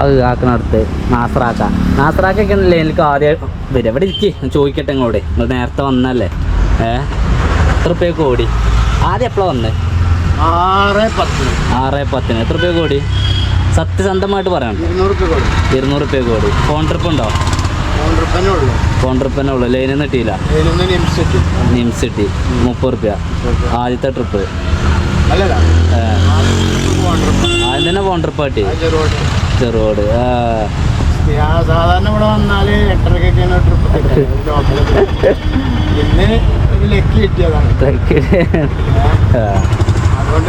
അത് ആക്കണടുത്ത് നാസറാക്കൊക്കെ ഉണ്ടല്ലേ എനിക്ക് ആദ്യം വരും. എവിടെ ഇരിക്കും ചോദിക്കട്ടെ ഇങ്ങോട്ട്. നിങ്ങൾ നേരത്തെ വന്നല്ലേ? എത്ര റുപ്യക്ക് ഓടി? ആദ്യം എപ്പോഴാണ് വന്നത്? 6:10. എത്ര റുപ്യക്ക് ഓടി? സത്യസന്ധമായിട്ട് പറയണം. 200 റുപ്യക്ക് ഓടി. ഫോൺ ട്രിപ്പ് ഉണ്ടോ? ഫോൺ ട്രിപ്പ് ഉള്ളൂ. ലൈനൊന്നും കിട്ടിയില്ല. നിംസ് കിട്ടി 30 റുപ്യ ആദ്യത്തെ ട്രിപ്പ്. ആദ്യം തന്നെ ഫോൺ ട്രിപ്പ് കിട്ടി. ചെറുപാട്. സാധാരണ ഇവിടെ വന്നാല് 8:30 ട്രിപ്പ്. ഇന്ന് ഒരു ലക്കി കിട്ടിയതാണ്. അതുകൊണ്ട്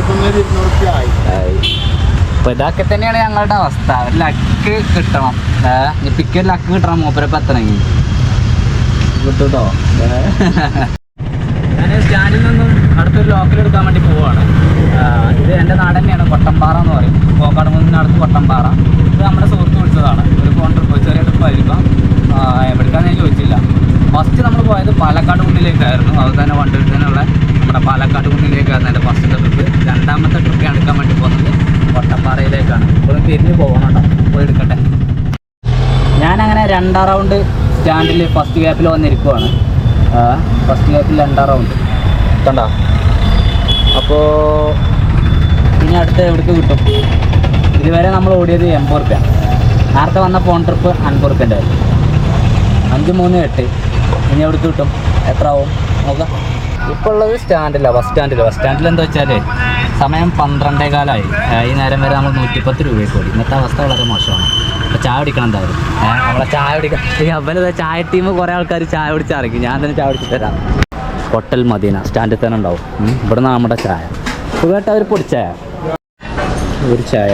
ഇപ്പൊ ഇതൊക്കെ തന്നെയാണ് ഞങ്ങളുടെ അവസ്ഥ. ഒരു ലക്ക് കിട്ടണം. ഇപ്പിക്ക് ഒരു ലക്ക് കിട്ടണം. മൂപ്പരപ്പം എത്തണമെങ്കിൽ കിട്ടൂട്ടോ. ഞാൻ സ്റ്റാൻഡിൽ നിന്നും അടുത്തൊരു ലോക്കൽ എടുക്കാൻ വേണ്ടി പോവുകയാണ്. ഇത് എൻ്റെ നാട് തന്നെയാണ്, കൊട്ടമ്പാറ എന്ന് പറയും. കോക്കാട് മുന്നിനടുത്ത് കൊട്ടമ്പാറ. ഇത് നമ്മുടെ സുഹൃത്ത് വിളിച്ചതാണ്. ഒരു ഫോൺ ട്രിപ്പ്, ചെറിയ ട്രിപ്പായിരിക്കാം. എവിടേക്കാന്ന് ഞാൻ ചോദിച്ചില്ല. ഫസ്റ്റ് നമ്മൾ പോയത് പാലക്കാട് കുന്നിലേക്കായിരുന്നു. അത് തന്നെ വണ്ടി എടുത്തതിനുള്ള നമ്മുടെ പാലക്കാട് കുന്നിലേക്കായിരുന്നു എൻ്റെ ഫസ്റ്റത്തെ ട്രിപ്പ്. രണ്ടാമത്തെ ട്രിപ്പ് ഞാൻ എടുക്കാൻ വേണ്ടി പോകുന്നത് കൊട്ടമ്പാറയിലേക്കാണ്. ഇപ്പോൾ തിരിഞ്ഞ് പോകണം കേട്ടോ, പോയി എടുക്കട്ടെ. ഞാനങ്ങനെ 2ാം റൗണ്ട് സ്റ്റാൻഡിൽ ഫസ്റ്റ് ഗ്യാപ്പിൽ വന്നിരിക്കുവാണ്. ഫസ്റ്റ് ഗ്യാപ്പിൽ 2ാം റൗണ്ട് കണ്ടോ. അപ്പോൾ ഇനി അടുത്ത് എവിടേക്ക് കിട്ടും? ഇതുവരെ നമ്മൾ ഓടിയത് 80 റുപ്യ. നേരത്തെ വന്ന ഫോൺ ട്രിപ്പ് 50 റുപ്യൻ്റെ 5-3-8. ഇനി എവിടേക്ക് കിട്ടും? എത്ര ആവും നോക്കാം. ഇപ്പോൾ ഉള്ളത് സ്റ്റാൻഡിലാണ്, ബസ് സ്റ്റാൻഡിൽ എന്താ വെച്ചാൽ സമയം 12:15 ഈ നേരം വരെ നമ്മൾ 110 രൂപയ്ക്ക് ഓടി. ഇന്നത്തെ അവസ്ഥ വളരെ മോശമാണ്. അപ്പോൾ ചായ കുടിക്കണം എന്തായാലും. നമ്മളെ ചായ കുടിക്കാൻ ഈ അവനെ ചായ ടീം കുറേ ആൾക്കാർ ചായ കുടിച്ചിറങ്ങി. ഞാൻ തന്നെ ചായ കുടിച്ചിട്ട് തരാം. ഹോട്ടൽ മദീന സ്റ്റാൻഡിൽ തന്നെ ഉണ്ടാവും. ഇവിടെ നിന്ന് നമ്മുടെ ചായ സുഖമായിട്ട് അവർ പൊടിച്ചായ, ഒരു ചായ,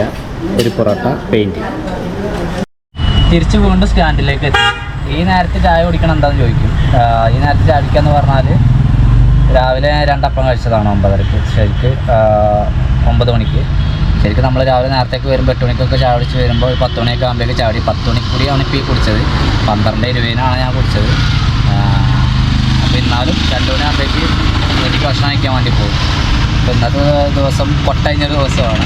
ഒരു പൊറോട്ട, പെയിൻറ്റ്. തിരിച്ച് വീണ്ടും സ്റ്റാൻഡിലേക്ക് എത്തി. ഈ നേരത്തെ ചായ കുടിക്കണം എന്താണെന്ന് ചോദിക്കും. ഈ നേരത്തെ ചായ കുടിക്കാന്ന് പറഞ്ഞാൽ രാവിലെ 2 അപ്പം കഴിച്ചതാണ് 9:30. ശരിക്ക് 9 മണിക്ക്. ശരിക്കും നമ്മൾ രാവിലെ നേരത്തേക്ക് വരുമ്പോൾ 8 മണിക്കൊക്കെ ചായ കുടിച്ച് വരുമ്പോൾ 10 മണിയൊക്കെ ആകുമ്പോഴേക്ക് ചാടി 10 മണിക്ക് കൂടിയാണ് ഇപ്പോൾ ഈ കുടിച്ചത്. 12:20 ഞാൻ കുടിച്ചത്. അപ്പോൾ എന്നാലും 2 മണിയാകുമ്പോഴേക്ക് വീട്ടിൽ ഭക്ഷണം കഴിക്കാൻ വേണ്ടി പോകും. അപ്പോൾ ഇന്നത്തെ ദിവസം കൊട്ടഴിഞ്ഞൊരു ദിവസമാണ്.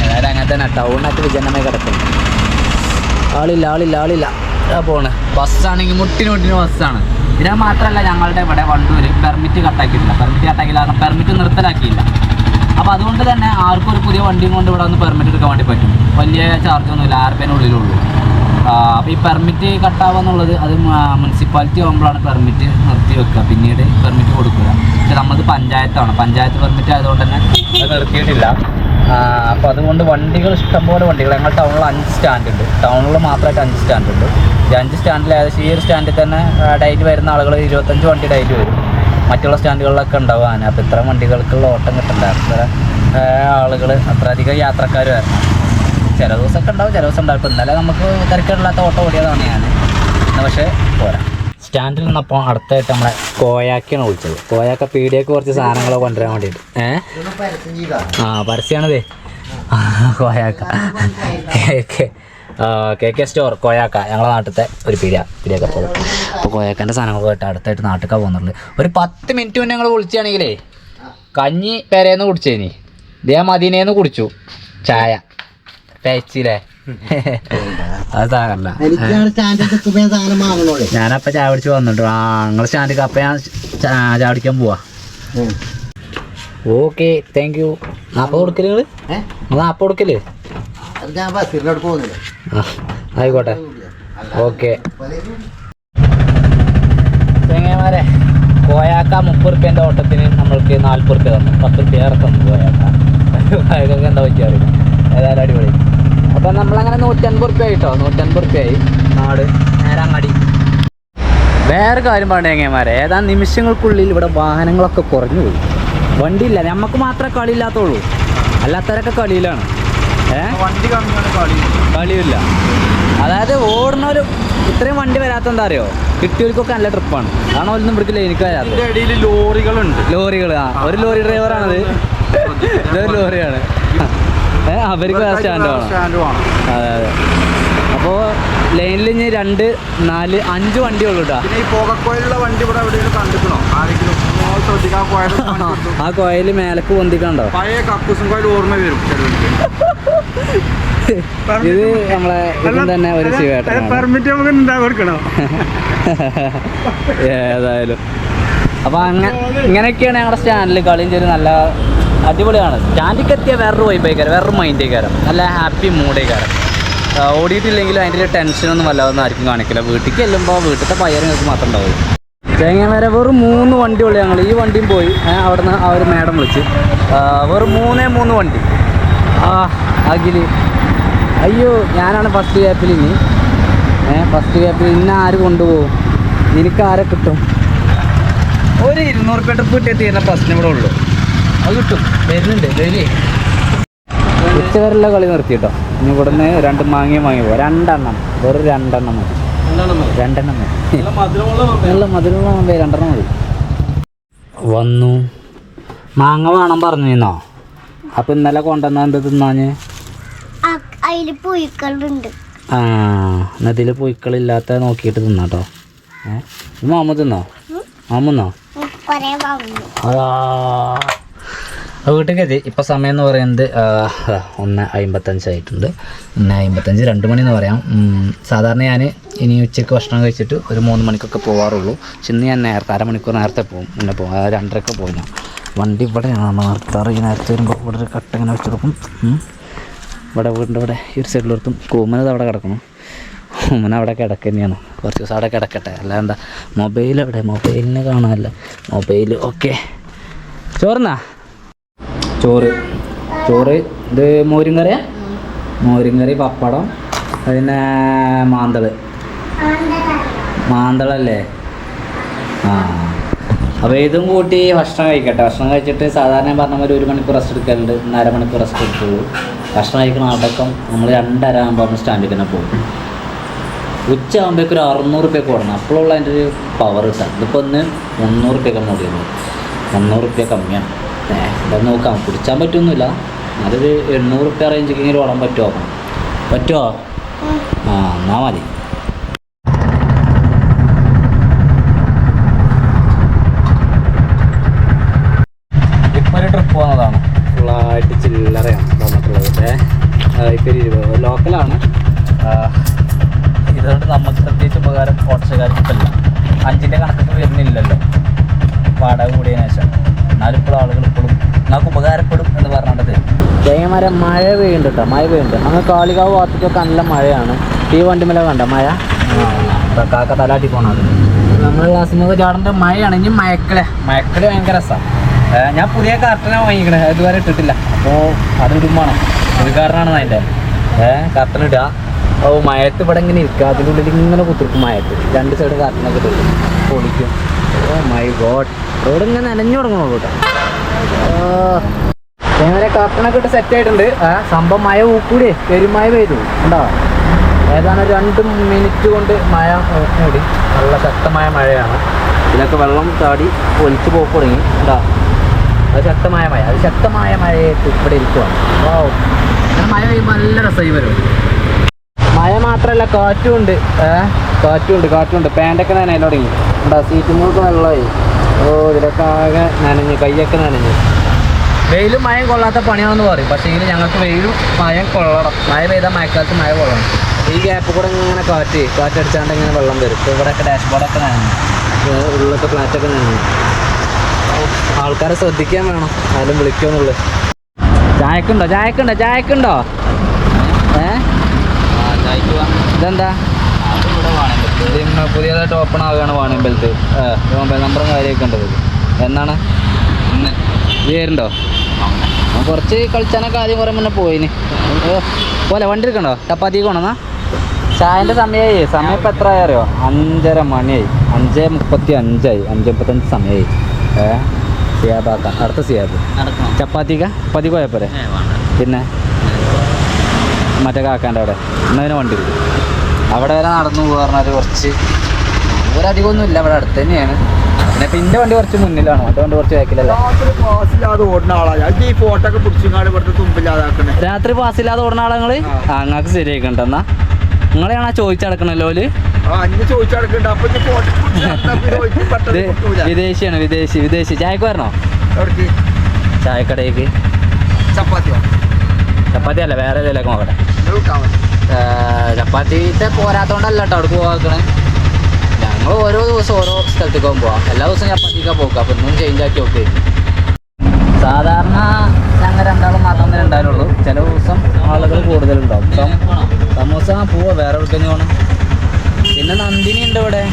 ഏതായാലും അങ്ങനെ തന്നെ ടൗണിനകത്ത് വിജനമായി കിടക്കുന്നു. ആളില്ല പോണ്. ബസ്സാണെങ്കിൽ മുട്ടിന് ബസ്സാണ്. ഇതിനെ മാത്രമല്ല ഞങ്ങളുടെ ഇവിടെ വണ്ടൂർ പെർമിറ്റ് കട്ടാക്കിയിട്ടില്ല. കാരണം പെർമിറ്റ് നിർത്തലാക്കിയില്ല. അപ്പോൾ അതുകൊണ്ട് തന്നെ ആർക്കും ഒരു പുതിയ വണ്ടിയും കൊണ്ട് ഇവിടെ വന്ന് പെർമിറ്റ് എടുക്കാൻ വേണ്ടി പറ്റും. വലിയ ചാർജൊന്നുമില്ല, 6 രൂപേനുള്ളിലുള്ളൂ. അപ്പോൾ ഈ പെർമിറ്റ് കട്ടാവുക അത് മുനിസിപ്പാലിറ്റി ആകുമ്പോഴാണ് പെർമിറ്റ് നിർത്തി വെക്കുക, പിന്നീട് പെർമിറ്റ് കൊടുക്കുക. പക്ഷെ നമ്മളത് പഞ്ചായത്ത് പെർമിറ്റ് ആയതുകൊണ്ട് തന്നെ അത് നിർത്തിയിട്ടില്ല. അപ്പോൾ അതുകൊണ്ട് വണ്ടികൾ ഇഷ്ടംപോലെ വണ്ടികൾ. ഞങ്ങൾ ടൗണിൽ 5 സ്റ്റാൻഡ് ഉണ്ട്. ടൗണിൽ മാത്രമായിട്ട് 5 സ്റ്റാൻഡ് ഉണ്ട്. ഈ 5 സ്റ്റാൻഡിൽ ഏകദേശം ഈ ഒരു സ്റ്റാൻഡിൽ തന്നെ ഡെയിലി വരുന്ന ആളുകൾ 25 വണ്ടി ഡെയിലി വരും. മറ്റുള്ള സ്റ്റാൻഡുകളിലൊക്കെ ഉണ്ടാവാൻ. അപ്പോൾ ഇത്ര വണ്ടികൾക്കുള്ള ഓട്ടം കിട്ടണ്ട. അത്ര ആളുകൾ അത്രയധികം യാത്രക്കാർ വരണം. ചില ദിവസമൊക്കെ ഉണ്ടാവും, ചില ദിവസം ഉണ്ടാവും. ഇപ്പോൾ ഇന്നലെ നമുക്ക് തിരക്കില്ലാത്ത ഓട്ടം ഓടിയതാണ് ഞാൻ. പക്ഷേ പോരാ. സ്റ്റാൻഡിൽ നിന്നപ്പോൾ അടുത്തായിട്ട് നമ്മളെ കോയാക്കാണ് വിളിച്ചത്. കോയാക്ക പീടിയൊക്കെ കുറച്ച് സാധനങ്ങൾ കൊണ്ടുവരാൻ വേണ്ടിയിട്ട്. പരസ്യമാണതേ. കോയാക്ക KK സ്റ്റോർ കോയാക്ക, ഞങ്ങളെ നാട്ടിലത്തെ ഒരു പീടിയൊക്കെ പോകും. അപ്പോൾ കോയാക്കൻ്റെ സാധനങ്ങളൊക്കെ അടുത്തായിട്ട് നാട്ടിലേക്കാണ് പോകുന്നുള്ളൂ. ഒരു 10 മിനിറ്റ് മുന്നേ ഞങ്ങൾ വിളിച്ചാണെങ്കിലേ കഞ്ഞി പെരേന്ന് കുടിച്ചേനി, ഇതേ മദീനേന്ന് കുടിച്ചു ചായ ടേച്ചില്ലേ. അത് സാധനമല്ല. ഞാനപ്പം ചായ പിടിച്ച് വന്നിട്ടു. നിങ്ങൾ സ്റ്റാൻഡിൽ അപ്പം ഞാൻ ചായ പിടിക്കാൻ പോവാ. Okay, thank you. 40 കൊടുക്കല് നിങ്ങൾ? 40 കൊടുക്കല്? ആയിക്കോട്ടെ, ഓക്കെ. ചെങ്ങന്മാരെ, കോയാക്ക 30 റുപ്യേൻ്റെ ഓട്ടത്തിന് നമ്മൾക്ക് 40 റുപ്യ തന്നു. 10 റുപ്യ ഏറെ തന്നു കോയാക്ക. കോയാക്കൊക്കെ എന്താ പറ്റിയറിയില്ല. ഏതായാലും അടിപൊളി. അപ്പം നമ്മളങ്ങനെ 150 റുപ്യ ആയിട്ടോ. 150 റുപ്യയായി. നാട് നേരെ അങ്ങാടി. വേറെ കാര്യം പറഞ്ഞു ചെങ്ങന്മാരെ, ഏതാനും നിമിഷങ്ങൾക്കുള്ളിൽ ഇവിടെ വാഹനങ്ങളൊക്കെ കുറഞ്ഞു പോയി. വണ്ടിയില്ല, നമുക്ക് മാത്രമേ കളിയില്ലാത്തുള്ളൂ, അല്ലാത്തവരൊക്കെ കളിയിലാണ്. വണ്ടി കമ്മിയാണ്, കളിയില്ല. അതായത് ഓടുന്നൊരു ഇത്രയും വണ്ടി വരാത്ത എന്താ അറിയോ, കിട്ടിയവർക്കൊക്കെ നല്ല ട്രിപ്പാണ്. കാരണം ഒന്നും പിടിക്കില്ല. എനിക്ക് വരാത്ത ഇടയിൽ ലോറികളുണ്ട്. ലോറികൾ. ഒരു ലോറി ഡ്രൈവറാണത്. ഇതൊരു ലോറിയാണ്. അവർക്ക് വേറെ സ്റ്റാൻഡ് വേണം. അതെ. അപ്പോൾ ലൈനിൽ ഇനി 2, 4, 5 വണ്ടിയുള്ളൂ കേട്ടോ. ഈ പുകക്കോയിലുള്ള വണ്ടി ഇവിടെ എവിടെയെങ്കിലും കണ്ടിക്കണോ ആരെങ്കിലും? ആ കോയിൽ മേലക്ക് പൊന്തിക്കണ്ടോ? പഴയ കക്കൂസും കോയിൽ ഓർമ്മ വരും. ഇത് നമ്മളെ ഇതും തന്നെ ഒരു പെർമിറ്റ് നമുക്ക് കൊടുക്കണോ? ഏതായാലും അപ്പോൾ ഇങ്ങനെയൊക്കെയാണ് ഞങ്ങളുടെ സ്റ്റാൻഡിൽ കളിയും ചെറിയ നല്ല അടിപൊളിയാണ്. സ്റ്റാൻഡിലേക്ക് എത്തിയ വേറൊരു വൈബേക്കാരം, വേറൊരു മൈൻഡേക്കാരം, നല്ല ഹാപ്പി മൂഡേക്കാരം. ഓടിയിട്ടില്ലെങ്കിലും അതിൻ്റെ ഒരു ടെൻഷനൊന്നും വല്ലാതൊന്നും ആർക്കും കാണിക്കില്ല. വീട്ടിലേക്ക് ചെല്ലുമ്പോൾ വീട്ടിലത്തെ പയ്യർ നിങ്ങൾക്ക് മാത്രം ഉണ്ടാവും. ചെങ്ങന്മാരെ വെറും 3 വണ്ടിയുള്ളൂ ഞങ്ങൾ. ഈ വണ്ടിയും പോയി. അവിടെ നിന്ന് ആ ഒരു മേഡം വിളിച്ച് വെറും 3 വണ്ടി. അഖില്, അയ്യോ ഞാനാണ് ഫസ്റ്റ് ഗ്യാപ്പിൽ. ഫസ്റ്റ് ഗ്യാപ്പിൽ ഇന്ന ആര് കൊണ്ടുപോകും, നിനക്ക് ആരെ കിട്ടും? ഒരു 200 റുപ്യ ട്രിപ്പ് കിട്ടിയ തീരുന്ന പ്രശ്നം ഇവിടെ ഉള്ളൂ. അത് കിട്ടും, വരുന്നുണ്ട് ഡെയിലി. ഉച്ചവരെയുള്ള കളി നിർത്തിയിട്ടോ. ഇനി ഇവിടെ നിന്ന് 2 മാങ്ങയും വാങ്ങി പോകാം. 2 എണ്ണം, വെറും 2 എണ്ണം മതി. 2 എണ്ണം മതി. നല്ല മധുരമുള്ള മാമ്പേ 2 എണ്ണം മതി. വന്നു. മാങ്ങ വേണം പറഞ്ഞോ. അപ്പം ഇന്നലെ കൊണ്ടുവന്നാ എന്ത് തിന്നാഞ്ഞ്? നദിയിൽ പുഴുക്കളില്ലാത്ത നോക്കിയിട്ട് തിന്നാട്ടോ. മാമ തിന്നോ? മാമുന്നോ? വീട്ടിലേക്ക് എത്തി. ഇപ്പം സമയം എന്ന് പറയുന്നത് 1:55 ആയിട്ടുണ്ട്. 1:55, 2 മണി എന്ന് പറയാം. സാധാരണ ഞാൻ ഇനി ഉച്ചയ്ക്ക് ഭക്ഷണം കഴിച്ചിട്ട് ഒരു 3 മണിക്കൊക്കെ പോകാറുള്ളൂ. പക്ഷെ ഇന്ന് ഞാൻ നേരത്തെ 1/2 മണിക്കൂർ നേരത്തെ പോകും. പിന്നെ 2:30 പോകും. ഞാൻ വണ്ടി ഇവിടെയാണ് നിർത്താറ്. ഈ നേരത്തെ വരുമ്പോൾ ഇവിടെ ഒരു കട്ട ഇങ്ങനെ വെച്ചെടുക്കും. ഇവിടെ വീടിൻ്റെ ഇവിടെ ഈ ഒരു സൈഡിലെടുത്തും. കൂമനത് അവിടെ കിടക്കണം. കൂമന അവിടെ കിടക്കുക തന്നെയാണ്. കുറച്ച് ദിവസം അവിടെ കിടക്കട്ടെ. അല്ല എന്താ മൊബൈൽ അവിടെ, മൊബൈലിന് കാണാമല്ല. Mobile okay. ചോറുന്നാ? ചോറ് ഇത് മോരും കറി, പപ്പടം, പിന്നെ മാന്തളല്ലേ? അപ്പോൾ ഇതും കൂട്ടി ഭക്ഷണം കഴിക്കട്ടെ. ഭക്ഷണം കഴിച്ചിട്ട് സാധാരണ പറഞ്ഞ പോലെ 1 മണിക്കൂർ റെസ്റ്റ് എടുക്കലുണ്ട്. 1/2 മണിക്കൂർ റെസ്റ്റ് എടുക്കുള്ളൂ. ഭക്ഷണം കഴിക്കുന്ന അടക്കം നമ്മൾ 2:30 ആകുമ്പോൾ സ്റ്റാൻഡിൽ തന്നെ പോകും. ഉച്ച ആകുമ്പോഴേക്കും ഒരു 600 റുപ്യക്ക് ഓടണം. അപ്പോഴുള്ള അതിൻ്റെ ഒരു പവർ കിട്ടാം. ഇതിപ്പോൾ ഒന്ന് 300 റുപ്യൊക്കെ മൂടിയിരുന്നു. 300 റുപ്യ കമ്മിയാണ്. ഇതൊക്കെ നോക്കാം, കുടിച്ചാൻ പറ്റുമൊന്നുമില്ല. അതൊരു 800 റുപ്യ റേഞ്ചിക്കെങ്കിലും ഓടാൻ പറ്റുമോ? എന്നാൽ മതി. തേങ്ങമരം മഴ പെയ്യുന്നുണ്ട് കേട്ടോ, മഴ പെയ്യുന്നുണ്ട്. അങ്ങ് കാളികാവ് ഭാഗത്തേക്കൊക്കെ നല്ല മഴയാണ്. ഈ വണ്ടിമേലെ കണ്ട മഴ കാക്ക തലാട്ടി പോണത്. നമ്മൾ ക്ലാസ്സിൽ ചാടേണ്ട മഴയാണ്. ഇനി മയക്കള് ഭയങ്കര രസമാണ്. ഞാൻ പുതിയ കർട്ടനെ വാങ്ങിക്കണേ, ഇതുവരെ ഇട്ടിട്ടില്ല. അപ്പോൾ അത് ഇടുമ്പോണം ഉദ്ഘാടനമാണ് അതിൻ്റെ കർട്ടൻ ഇടുക. ഓ മയത്ത് ഇവിടെ ഇങ്ങനെ ഇരിക്കുക, അതിൻ്റെ ഉള്ളിൽ ഇങ്ങനെ കുത്തിരിക്കും മയത്ത്. രണ്ട് സൈഡ് കർട്ടനൊക്കെ ഇട്ടിട്ട് പൊളിക്കും. ഓ മൈ ഗോഡ്, റോഡ് ഇങ്ങനെ നനഞ്ഞു തുടങ്ങണുള്ളൂ കേട്ടോ. അങ്ങനെ കർട്ടനൊക്കെ ഇട്ട് സെറ്റ് ആയിട്ടുണ്ട്. സംഭവം മഴ ഊക്കൂടി പെരുമഴ പെയ്തു ഉണ്ടോ. ഏതാണ്ട് 2 മിനിറ്റ് കൊണ്ട് മഴ ഊക്കൂടി. നല്ല ശക്തമായ മഴയാണ്. ഇതിലൊക്കെ വെള്ളം ചാടി ഒലിച്ചു പോക്ക് തുടങ്ങി ഉണ്ടോ. അത് ശക്തമായ മഴയായിട്ട് ഇവിടെ ഇരിക്കുവാണ്. ഓ അങ്ങനെ മഴ പെയ്യുമ്പോൾ നല്ല രസമായി വരും. മഴ മാത്രമല്ല കാറ്റുമുണ്ട്. കാറ്റുണ്ട്. പാൻറ്റൊക്കെ നനയാൻ തുടങ്ങി ഉണ്ടോ. സീറ്റുമ്പോഴൊക്കെ വെള്ളമായി. ഓ ഇതിലൊക്കെ ആകെ നനഞ്ഞ്, കൈയൊക്കെ നനഞ്ഞ്. വെയിലും മഴയും കൊള്ളാത്ത പണിയാണെന്ന് പറയും. പക്ഷേ എങ്കിൽ ഞങ്ങൾക്ക് വെയിലും മഴയും കൊള്ളണം. മഴ പെയ്താൽ മഴക്കാലത്ത് മഴ കൊള്ളണം. ഈ ഗ്യാപ്പ് കൂടെ ഇങ്ങനെ കാറ്റടിച്ചാണ്ട് ഇങ്ങനെ വെള്ളം വരും. ഇപ്പോൾ ഇവിടെയൊക്കെ ഡാഷ്ബോർഡൊക്കെ നനഞ്ഞു, ഉള്ളൊക്കെ ഫ്ലാറ്റൊക്കെ നനഞ്ഞു. ആൾക്കാരെ ശ്രദ്ധിക്കാൻ വേണം, ആരും വിളിക്കുമെന്നുള്ളു. ചായക്കുണ്ടോ? ഇതെന്താ പുതിയതായിട്ട് ഓപ്പൺ ആവുകയാണ് വാണിയമ്പലത്ത്. മൊബൈൽ നമ്പറും കാര്യമൊക്കെ ഉണ്ട്. എന്നാണ് വരുന്നുണ്ടോ? കുറച്ച് കളിച്ചാനൊക്കെ ആദ്യം കുറേ മുന്നേ പോയിന് പോലെ. വണ്ടി എടുക്കണ്ടോ? ചപ്പാത്തിക്ക് കൊണ്ടുവന്നാ ചായൻ്റെ സമയമായി. സമയം ഇപ്പം എത്ര ആയി അറിയോ? 5:30 മണിയായി. 5:35 5:35 സമയമായി. സിയാബാക്കാം, അടുത്ത സിയാബ് ചപ്പാത്തിക്ക് പോയാൽ പോരെ. പിന്നെ മറ്റേ കാക്കാൻ്റെ അവിടെ എന്നതിന് വണ്ടി വരും. അവിടെ വരെ നടന്നു പറഞ്ഞാൽ കുറച്ച് ഒരധികമൊന്നും ഇല്ല, ഇവിടെ അടുത്ത് തന്നെയാണ്. പിന്നെ ഇപ്പം എൻ്റെ വണ്ടി കുറച്ച് മുന്നിലാണ്, മറ്റേ വണ്ടി കുറച്ച് ബാക്കിലല്ലേ. രാത്രി പാസ്സില്ലാതെ ഓടുന്ന ആളാ നിങ്ങൾ? അങ്ങക്ക് ശരിയാക്കണ്ടെന്നാ നിങ്ങളെയാണോ ചോദിച്ചടക്കണല്ലോ. വിദേശിയാണ്, വിദേശി. ചായക്ക് വരണോ? ചായക്കടയ്ക്ക് ചപ്പാത്തി അല്ല, വേറെ ഏതെങ്കിലുമൊക്കെ നോക്കട്ടെ. ചപ്പാത്തിത്തെ പോരാത്തോണ്ടല്ല കേട്ടോ അവിടെ പോവാക്കണേ. ഞങ്ങൾ ഓരോ ദിവസം ഓരോ സ്ഥലത്തേക്ക് പോവാം. എല്ലാ ദിവസവും ചപ്പാത്തിക്കാണ് പോക്കുക. അപ്പോൾ ഇന്നും ചേഞ്ച് ആക്കി നോക്കി. സാധാരണ ഞങ്ങൾ രണ്ടാളും മാത്രമേ ഉണ്ടായിരുന്നുള്ളൂ. ചില ദിവസം ആളുകൾ കൂടുതലുണ്ടാവും. സമൂസ പോവാ, വേറെ എവിടേക്ക് പോകണം. പിന്നെ നന്ദിനി ഉണ്ട് ഇവിടെ.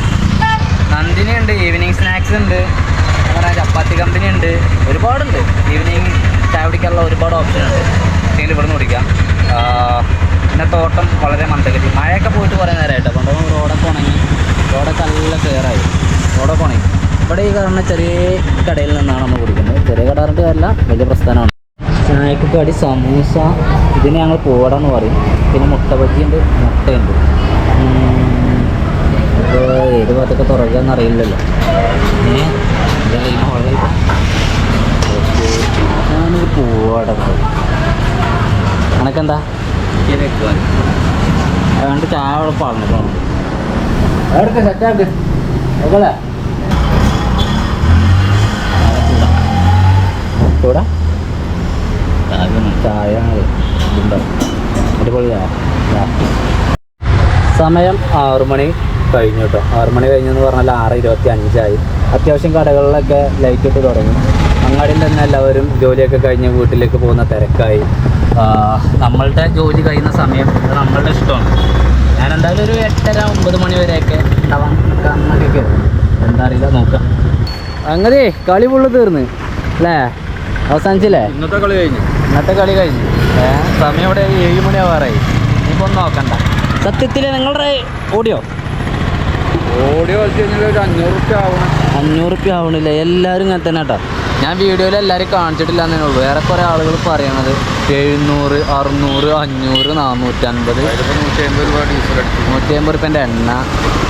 നന്ദിനി ഉണ്ട്, ഈവനിങ് സ്നാക്സ് ഉണ്ട്, അങ്ങനെ ചപ്പാത്തി കമ്പനി ഉണ്ട്. ഒരുപാടുണ്ട്. ഈവനിങ് ചായ കുടിക്കാനുള്ള ഒരുപാട് ഓപ്ഷൻ ഉണ്ട്. ഇതിൽ ഇവിടെ നിന്ന് കുടിക്കാം. പിന്നെ തോട്ടം വളരെ മന്ദഗതി. മഴയൊക്കെ പോയിട്ട് കുറേ നേരമായിട്ട് അപ്പോൾ റോഡൊക്കെ ഉണങ്ങി. റോഡൊക്കെ നല്ല ക്ലിയറായി. റോഡൊക്കെ ഉണങ്ങി. ഇവിടെ ഈ കാണുന്ന ചെറിയ കടയിൽ നിന്നാണ് നമ്മൾ കുടിക്കുന്നത്. ചെറിയ കട പറഞ്ഞിട്ട് കാര്യമില്ല, വലിയ പ്രസ്ഥാനമാണ്. ചായക്ക് കടി സമൂസ, ഇതിന് ഞങ്ങൾ പോടാന്ന് പറയും. പിന്നെ മുട്ട ബജിയുണ്ട്, മുട്ടയുണ്ട്. അപ്പോൾ ഏത് ഭാഗത്തൊക്കെ തുറക്കാന്ന് അറിയില്ലല്ലോ. ഞാനൊരു പോവാട. അനക്കെന്താ അതുകൊണ്ട് ചായ അവിടെ പറഞ്ഞിട്ടോ എടുക്ക സെറ്റാക്ക് നോക്കല്ലേ. ചൂടാ ചായ ഉണ്ടാവും. അടിപൊളി ചായ. സമയം 6 മണി കഴിഞ്ഞു കേട്ടോ. 6 മണി കഴിഞ്ഞെന്ന് പറഞ്ഞാൽ 6:25 അത്യാവശ്യം കടകളിലൊക്കെ ലൈറ്റ് ഇട്ട് തുടങ്ങി. അങ്ങാടിയിൽ തന്നെ എല്ലാവരും ജോലിയൊക്കെ കഴിഞ്ഞ് വീട്ടിലേക്ക് പോകുന്ന തിരക്കായി. നമ്മളുടെ ജോലി കഴിയുന്ന സമയം നമ്മളുടെ ഇഷ്ടമാണ്. ഞാൻ എന്തായാലും ഒരു 8:30-9 മണി വരെയൊക്കെ ഉണ്ടാവാൻ എന്നൊക്കെ എന്താ അറിയില്ല, നോക്കാം. അങ്ങനെ കളി ഫുള്ള് തീർന്ന് അല്ലേ? അവസാനിച്ചില്ലേ? ഇന്നത്തെ കളി കഴിഞ്ഞു. സമയം ഇവിടെ 7 മണി ആവാറായി. ഇനിയിപ്പോൾ ഒന്നും നോക്കണ്ട. സത്യത്തിൽ നിങ്ങളുടെ ഓഡിയോ കളിച്ച് കഴിഞ്ഞാൽ ഒരു 500 റുപ്യ ആവണില്ല. എല്ലാവരും ഇങ്ങനെ തന്നെ കേട്ടോ. ഞാൻ വീഡിയോയിൽ എല്ലാവരും കാണിച്ചിട്ടില്ല എന്നേ ഉള്ളൂ. വേറെ കുറേ ആളുകൾ പറയണത് 700, 600, 500, 450, 150 റുപ്യൻ്റെ എണ്ണ.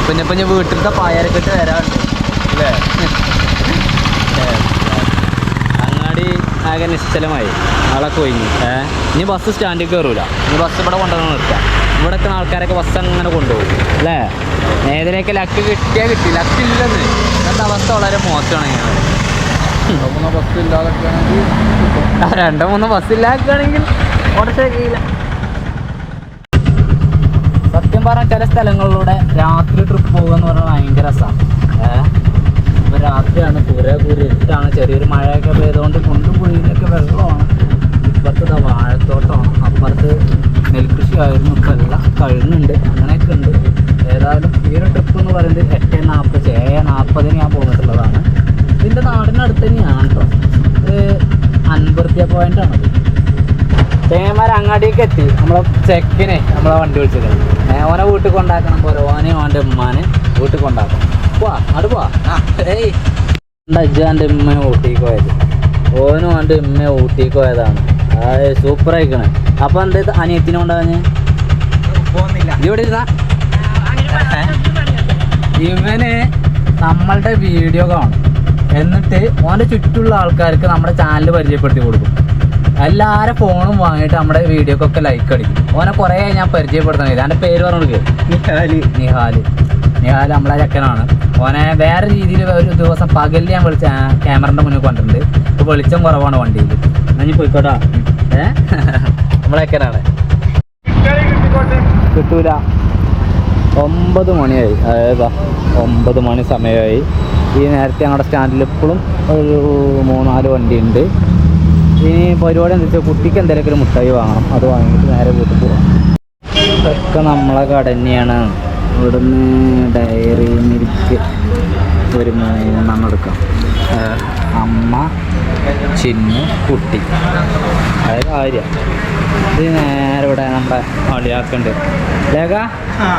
പിന്നെ ഇപ്പം ഞാൻ വീട്ടിലത്തെ പായരക്കെട്ട് വരാറുണ്ട് അല്ലേ? അങ്ങാടി ആകെ നിശ്ചലമായി. ആളൊക്കെ ഒഴിഞ്ഞു. ഇനി ബസ് സ്റ്റാൻഡിൽ കയറൂല. ഇനി ബസ് ഇവിടെ കൊണ്ടുവന്ന് നിർത്താം. ഇവിടെ എത്തുന്ന ആൾക്കാരൊക്കെ ബസ് അങ്ങനെ കൊണ്ടുപോകും അല്ലേ? ഏതിനൊക്കെ ലക്ക് കിട്ടിയാൽ കിട്ടി, ലക്ക് ഇല്ലെന്ന്. ഇന്നത്തെ അവസ്ഥ വളരെ മോശമാണ്. ഞാൻ 2-3 ബസ് ഇല്ലാതൊക്കെയാണെങ്കിൽ ഓട്ടോറിക്ഷയില്ല. സത്യം പറഞ്ഞാൽ ചില സ്ഥലങ്ങളിലൂടെ രാത്രി ട്രിപ്പ് പോകുക എന്ന് പറഞ്ഞാൽ ഭയങ്കര രസമാണ്. ഇപ്പോൾ രാത്രിയാണ്, കുരിട്ടാണ്, ചെറിയൊരു മഴയൊക്കെ പെയ്തുകൊണ്ട് കുണ്ടും കുഴിയിലൊക്കെ വെള്ളമാണ്. ഇപ്പോഴത്തെ വാഴ പോകുന്നുണ്ട്, അങ്ങനെയൊക്കെ ഉണ്ട്. ഏതായാലും ഈ ഒരു ട്രിപ്പ് എന്ന് പറയുന്നത് 8:40 ഞാൻ പോന്നിട്ടുള്ളതാണ്. ഇതിൻ്റെ നാടിനടുത്ത് തന്നെയാണ് കേട്ടോ. ഒരു അൻപർത്തിയ പോയിൻ്റാണത്. തേങ്ങന്മാർ അങ്ങാടിയൊക്കെ എത്തി. നമ്മളെ ചെക്കിനെ നമ്മളെ വണ്ടി വിളിച്ചത് ഓനെ വീട്ടിൽ കൊണ്ടാക്കണം പോലെ ഓനെയും ഓൻ്റെ ഉമ്മാനെ വീട്ടിൽ കൊണ്ടാക്കണം. പോവാ അങ്ങോട്ട് പോവാ. ഏയ് അജ്ജാൻ്റെ ഉമ്മയെ ഊട്ടിക്ക് പോയത്, ഓനും ഓൻ്റെ ഉമ്മയെ ഊട്ടിക്ക് പോയതാണ്. അത് സൂപ്പറായിക്കണേ. അപ്പം എന്താ അനിയത്തിനെ കൊണ്ടാഞ്ഞ് ഇവിടെ ഇരുന്നാ ഇവന് നമ്മളുടെ വീഡിയോ കാണും, എന്നിട്ട് ഓൻ്റെ ചുറ്റുള്ള ആൾക്കാർക്ക് നമ്മുടെ ചാനൽ പരിചയപ്പെടുത്തി കൊടുക്കും. എല്ലാവരും ഫോണും വാങ്ങിയിട്ട് നമ്മുടെ വീഡിയോക്കൊക്കെ ലൈക്ക് അടിക്കും. ഓനെ കുറേ ഞാൻ പരിചയപ്പെടുത്തണില്ല. എൻ്റെ പേര് പറഞ്ഞു കൊടുക്കുക, നിഹാൽ നമ്മളെ ചെക്കനാണ്. ഓനെ വേറെ രീതിയിൽ ഒരു ദിവസം പകലിൽ ഞാൻ വിളിച്ച ക്യാമറൻ്റെ മുന്നിൽ കൊണ്ടിട്ടുണ്ട്. ഇപ്പോൾ വെളിച്ചം കുറവാണ് വണ്ടിയിൽ. ഞാൻ പോയിക്കോട്ടാ. നമ്മളെ ചെക്കനാണ്. കിട്ടൂല. 9 മണിയായി, അതായത് 9 മണി സമയമായി. ഈ നേരത്തെ ഞങ്ങളുടെ സ്റ്റാൻഡിൽ ഇപ്പോഴും ഒരു 3-4 വണ്ടി ഉണ്ട്. ഇനി പരിപാടി എന്താ വെച്ചാൽ കുട്ടിക്ക് എന്തെങ്കിലുമൊക്കെ ഒരു മുട്ടായി വാങ്ങണം, അത് വാങ്ങിയിട്ട് നേരെ വീട്ടിൽ പോകാം. ഇതൊക്കെ നമ്മളെ കട തന്നെയാണ്. ഇവിടുന്ന് ഡയറി മിൽക്ക് ഒരു 3 എടുക്കാം. അമ്മ, ചിന്നു, കുട്ടി, അത് കാര്യം. ഇത് നേരെ ഇവിടെ നമ്മുടെ അളിയാക്കുണ്ട്. ലേഖ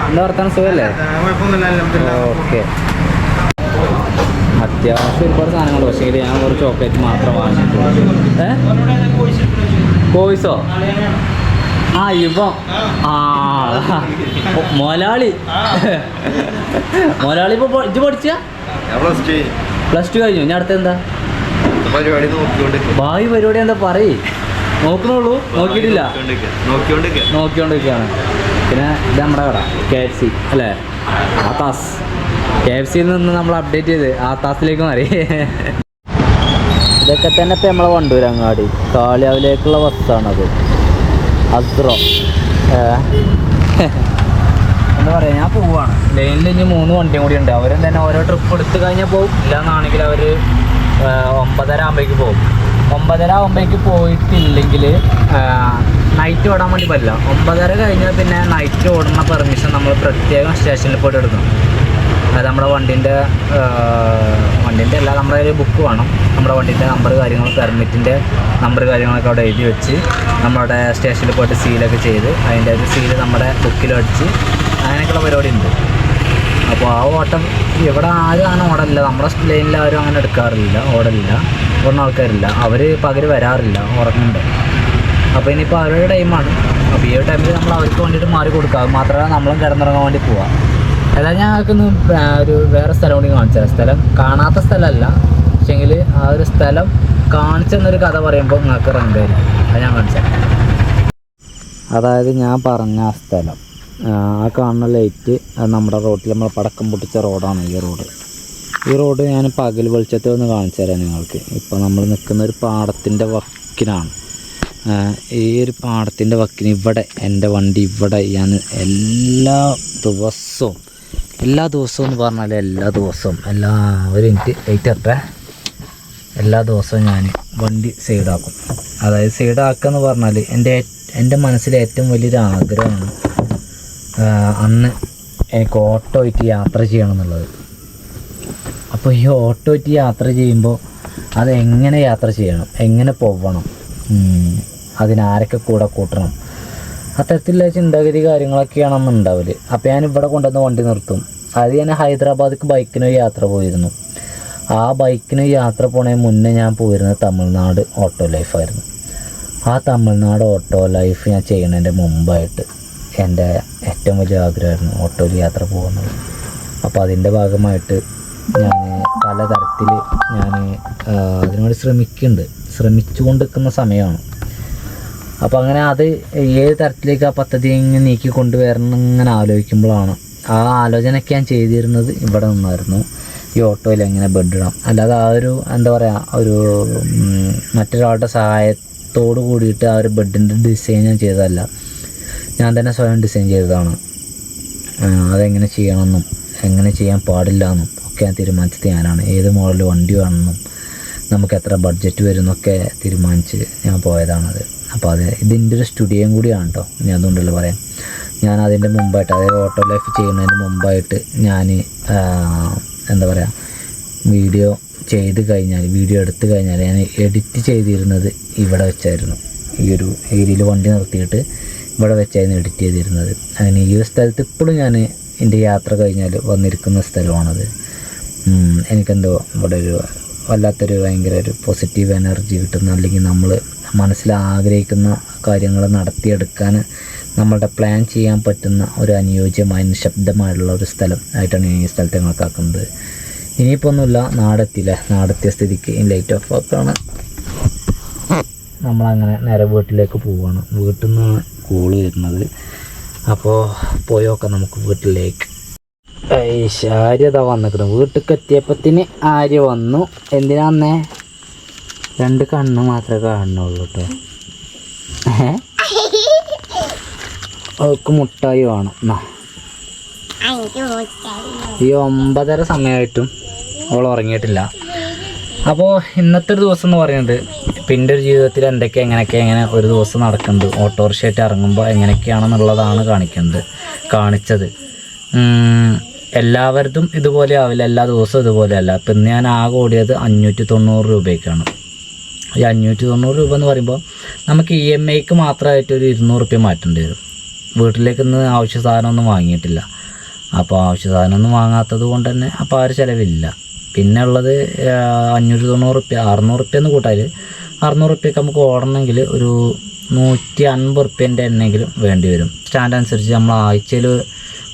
എന്താ വർത്താനം, സുഖല്ലേ? ഓക്കെ. അത്യാവശ്യം ഒരുപാട് സാധനങ്ങൾ, പക്ഷേ ഞാൻ ഒരു ചോക്ലേറ്റ് മാത്രം വാങ്ങിയിട്ടുള്ളൂ. കോഴ്സോ? ആ ഇവ മൊലാളി ഇപ്പോൾ ഇത് പഠിച്ച +2 കഴിഞ്ഞു. ഇനി അടുത്ത എന്താ ഭാവി പരിപാടി? എന്താ പറയ്, നോക്കണുള്ളൂ, നോക്കിയിട്ടില്ല, നോക്കിക്കൊണ്ടിരിക്കുകയാണ്. പിന്നെ ഇത് നമ്മുടെ കട KFC അല്ലേ, ആത്താസ്. KFCയിൽ നിന്ന് നമ്മൾ അപ്ഡേറ്റ് ചെയ്ത് ആത്താസിലേക്ക് മാറി. ഇതൊക്കെ തന്നെ ഇപ്പം നമ്മളെ വണ്ടൂരങ്ങാടി കാളിയാവിലേക്കുള്ള ബസ്സാണത്. അസ്രോ എന്താ പറയുക, ഞാൻ പോവുകയാണ്. ലൈനിൽ ഇനി 3 വണ്ടിയും കൂടി ഉണ്ട്. അവരും തന്നെ ഓരോ ട്രിപ്പ് എടുത്ത് കഴിഞ്ഞാൽ പോകും. ഇല്ലാന്നാണെങ്കിൽ അവർ 9:30 ആകുമ്പോഴേക്ക് പോകും. 9:30 ആകുമ്പോഴേക്ക് പോയിട്ടില്ലെങ്കിൽ നൈറ്റ് ഓടാൻ വേണ്ടി പറ്റില്ല. 9:30 കഴിഞ്ഞാൽ പിന്നെ നൈറ്റ് ഓടുന്ന പെർമിഷൻ നമ്മൾ പ്രത്യേകം സ്റ്റേഷനിൽ പോയിട്ട് എടുക്കണം. അതായത് നമ്മുടെ വണ്ടീൻ്റെ അല്ല, നമ്മുടെ ഒരു ബുക്ക് വേണം. നമ്മുടെ വണ്ടീൻ്റെ നമ്പർ കാര്യങ്ങൾ, പെർമിറ്റിൻ്റെ നമ്പർ കാര്യങ്ങളൊക്കെ അവിടെ എഴുതി വെച്ച് നമ്മുടെ സ്റ്റേഷനിൽ പോയിട്ട് സീലൊക്കെ ചെയ്ത് അതിൻ്റെ ഒരു സീല് നമ്മുടെ ബുക്കിലടിച്ച് അങ്ങനെയൊക്കെയുള്ള പരിപാടി ഉണ്ട്. അപ്പോൾ ആ ഓട്ടം ഇവിടെ ആരും അങ്ങനെ ഓടലില്ല. നമ്മുടെ ലൈനിൽ ആരും അങ്ങനെ എടുക്കാറില്ല, ഓടലില്ല, ഓടുന്ന ആൾക്കാരില്ല. അവർ പകൽ വരാറില്ല, ഉറങ്ങുന്നുണ്ട്. അപ്പോൾ ഇനിയിപ്പോൾ അവരുടെ ടൈമാണ്. അപ്പോൾ ഈ ഒരു ടൈമിൽ നമ്മൾ അവർക്ക് വേണ്ടിയിട്ട് മാറി കൊടുക്കുക. അത് മാത്രമല്ല നമ്മളും കിടന്നിറങ്ങാൻ വേണ്ടി പോവാം. അതായത് ഞങ്ങൾക്കൊന്ന് ഒരു വേറെ സ്ഥലം കൂടി കാണിച്ചു തരാം. സ്ഥലം കാണാത്ത സ്ഥലമല്ല, പക്ഷേങ്കിൽ ആ ഒരു സ്ഥലം കാണിച്ചെന്നൊരു കഥ പറയുമ്പോൾ നിങ്ങൾക്ക് റങ്കായിരിക്കും. അത് ഞാൻ കാണിച്ചു തരാം. അതായത് ഞാൻ പറഞ്ഞ ആ സ്ഥലം, ആ കാണുന്ന ലൈറ്റ്, അത് നമ്മുടെ റോഡിൽ നമ്മൾ പടക്കം പൊട്ടിച്ച റോഡാണ് ഈ റോഡ്. ഈ റോഡ് ഞാൻ പകൽ വെളിച്ചത്തിൽ ഒന്ന് കാണിച്ചു തരാം നിങ്ങൾക്ക്. ഇപ്പോൾ നമ്മൾ നിൽക്കുന്ന ഒരു പാടത്തിൻ്റെ വക്കിനാണ്. ഈ ഒരു പാടത്തിൻ്റെ വക്കിന് ഇവിടെ എൻ്റെ വണ്ടി ഇവിടെ ഞാൻ എല്ലാ ദിവസവും എന്ന് പറഞ്ഞാൽ എല്ലാ ദിവസവും ഒരു മിനിറ്റ് വെയിറ്റ് ചെയ്യട്ടെ, എല്ലാ ദിവസവും ഞാൻ വണ്ടി സൈഡാക്കും. അതായത് സൈഡാക്കുക എന്ന് പറഞ്ഞാൽ എൻ്റെ മനസ്സിലെ ഏറ്റവും വലിയൊരു ആഗ്രഹമാണ് അന്ന് എനിക്ക് ഓട്ടോ ആയിട്ട് യാത്ര ചെയ്യണം എന്നുള്ളത്. അപ്പോൾ ഈ ഓട്ടോ ആയിട്ട് യാത്ര ചെയ്യുമ്പോൾ അതെങ്ങനെ യാത്ര ചെയ്യണം, എങ്ങനെ പോവണം, അതിനാരൊക്കെ കൂടെ കൂട്ടണം, അത്തരത്തിലുള്ള ചിന്താഗതി കാര്യങ്ങളൊക്കെയാണ് അന്ന് ഉണ്ടാവില്ല. അപ്പോൾ ഞാൻ ഇവിടെ കൊണ്ടുവന്ന് വണ്ടി നിർത്തും. അത് ഞാൻ ഹൈദരാബാദിക്ക് ബൈക്കിന് യാത്ര പോയിരുന്നു. ആ ബൈക്കിന് യാത്ര പോണതിന് മുന്നേ ഞാൻ പോയിരുന്നത് തമിഴ്നാട് ഓട്ടോ ലൈഫായിരുന്നു. ആ തമിഴ്നാട് ഓട്ടോ ലൈഫ് ഞാൻ ചെയ്യുന്നതിൻ്റെ മുമ്പായിട്ട് എൻ്റെ ഏറ്റവും വലിയ ആഗ്രഹമായിരുന്നു ഓട്ടോയിൽ യാത്ര പോകുന്നത്. അപ്പോൾ അതിൻ്റെ ഭാഗമായിട്ട് ഞാൻ പലതരത്തിൽ ഞാൻ അതിനോട് ശ്രമിച്ചുകൊണ്ടിരിക്കുന്ന സമയമാണ്. അപ്പോൾ അങ്ങനെ അത് ഏത് തരത്തിലേക്ക് ആ പദ്ധതി ഇങ്ങനെ നീക്കി കൊണ്ടുവരണം ഇങ്ങനെ ആലോചിക്കുമ്പോഴാണ് ആ ആലോചനയൊക്കെ ഞാൻ ചെയ്തിരുന്നത് ഇവിടെ നിന്നായിരുന്നു. ഈ ഓട്ടോയിൽ എങ്ങനെ ബെഡ് ഇടാം, അല്ലാതെ ആ ഒരു എന്താ പറയുക ഒരു മറ്റൊരാളുടെ സഹായത്തോട് കൂടിയിട്ട് ആ ഒരു ബെഡിൻ്റെ ഡിസൈൻ ഞാൻ ചെയ്തതല്ല, ഞാൻ തന്നെ സ്വയം ഡിസൈൻ ചെയ്തതാണ്. അതെങ്ങനെ ചെയ്യണമെന്നും എങ്ങനെ ചെയ്യാൻ പാടില്ല എന്നും ഒക്കെ ഞാൻ തീരുമാനിച്ചത് ഞാനാണ്. ഏത് മോഡൽ വണ്ടി വേണമെന്നും നമുക്ക് എത്ര ബഡ്ജറ്റ് വരും എന്നൊക്കെ തീരുമാനിച്ച് ഞാൻ പോയതാണത്. അപ്പോൾ ഇതിൻ്റെ ഒരു സ്റ്റുഡിയോയും കൂടിയാണ് കേട്ടോ, ഞാൻ അതുകൊണ്ടല്ലോ പറയാം. ഞാൻ അതിൻ്റെ മുമ്പായിട്ട്, അതായത് ഓട്ടോ ലൈഫ് ചെയ്യുന്നതിന് മുമ്പായിട്ട് ഞാൻ എന്താ പറയുക, വീഡിയോ എടുത്തു കഴിഞ്ഞാൽ ഞാൻ എഡിറ്റ് ചെയ്തിരുന്നത് ഇവിടെ വെച്ചായിരുന്നു. ഈ ഒരു ഏരിയയിൽ വണ്ടി നിർത്തിയിട്ട് ഇവിടെ വെച്ചായിരുന്നു എഡിറ്റ് ചെയ്തിരുന്നത്. അങ്ങനെ ഈ ഒരു സ്ഥലത്ത് ഇപ്പോഴും ഞാൻ എൻ്റെ യാത്ര കഴിഞ്ഞാൽ വന്നിരിക്കുന്ന സ്ഥലമാണത്. എനിക്കെന്തോ ഇവിടെ ഒരു വല്ലാത്തൊരു ഭയങ്കര ഒരു പോസിറ്റീവ് എനർജി കിട്ടുന്ന, അല്ലെങ്കിൽ നമ്മൾ മനസ്സിൽ ആഗ്രഹിക്കുന്ന കാര്യങ്ങൾ നടത്തിയെടുക്കാൻ നമ്മളുടെ പ്ലാൻ ചെയ്യാൻ പറ്റുന്ന ഒരു അനുയോജ്യമായ നിശബ്ദമായിട്ടുള്ള ഒരു സ്ഥലം ആയിട്ടാണ് ഈ സ്ഥലത്തെ കണക്കാക്കുന്നത്. ഇനിയിപ്പോൾ ഒന്നുമില്ല, നാടെത്തിയ സ്ഥിതിക്ക് ലൈറ്റ് ഓഫ് ആക്കാണ്. നമ്മളങ്ങനെ നേരെ വീട്ടിലേക്ക് പോവുകയാണ്. വീട്ടിൽ നിന്നാണ് കോള് വരുന്നത്. അപ്പോൾ പോയി നോക്കാം നമുക്ക് വീട്ടിലേക്ക്. ആര്യ അതാ വന്നിക്കണം. വീട്ടിലേക്ക് എത്തിയപ്പത്തിന് ആര്യ വന്നു. എന്തിനാ വന്നേ? 2 കണ്ണ് മാത്രമേ കാണുന്നുള്ളൂ കേട്ടോ. അവൾക്ക് മുട്ടായി വേണം. ഈ 9:30 സമയമായിട്ടും അവൾ ഉറങ്ങിയിട്ടില്ല. അപ്പോൾ ഇന്നത്തെ ഒരു ദിവസം എന്ന് പറയുന്നത് എൻ്റെ ഒരു ജീവിതത്തിൽ എങ്ങനെ ഒരു ദിവസം നടക്കുന്നത്, ഓട്ടോറിക്ഷയായിട്ട് ഇറങ്ങുമ്പോൾ എങ്ങനെയൊക്കെയാണെന്നുള്ളതാണ് കാണിച്ചത്. എല്ലാവരും ഇതുപോലെ ആവില്ല, എല്ലാ ദിവസവും ഇതുപോലെയല്ല. ഇപ്പം ഇന്ന് ഞാൻ ആകെ ഓടിയത് 590 രൂപയ്ക്കാണ്. ഈ 590 രൂപ എന്ന് പറയുമ്പോൾ നമുക്ക് EMIക്ക് മാത്രമായിട്ടൊരു 200 രൂപ മാറ്റേണ്ടി വരും. വീട്ടിലേക്ക് ഇന്ന് ആവശ്യ സാധനമൊന്നും വാങ്ങിയിട്ടില്ല. അപ്പോൾ ആവശ്യ സാധനമൊന്നും വാങ്ങാത്തത് കൊണ്ട് തന്നെ അപ്പോൾ ആ ഒരു ചിലവില്ല. പിന്നെ ഉള്ളത് 590 രൂപ, 600 രൂപ എന്ന് കൂട്ടാൽ 600 രൂപയ്ക്ക് നമുക്ക് ഓടണമെങ്കിൽ ഒരു 150 രൂപേൻ്റെ എണ്ണെങ്കിലും വേണ്ടി വരും. സ്റ്റാൻഡ് അനുസരിച്ച് നമ്മൾ ആഴ്ചയിൽ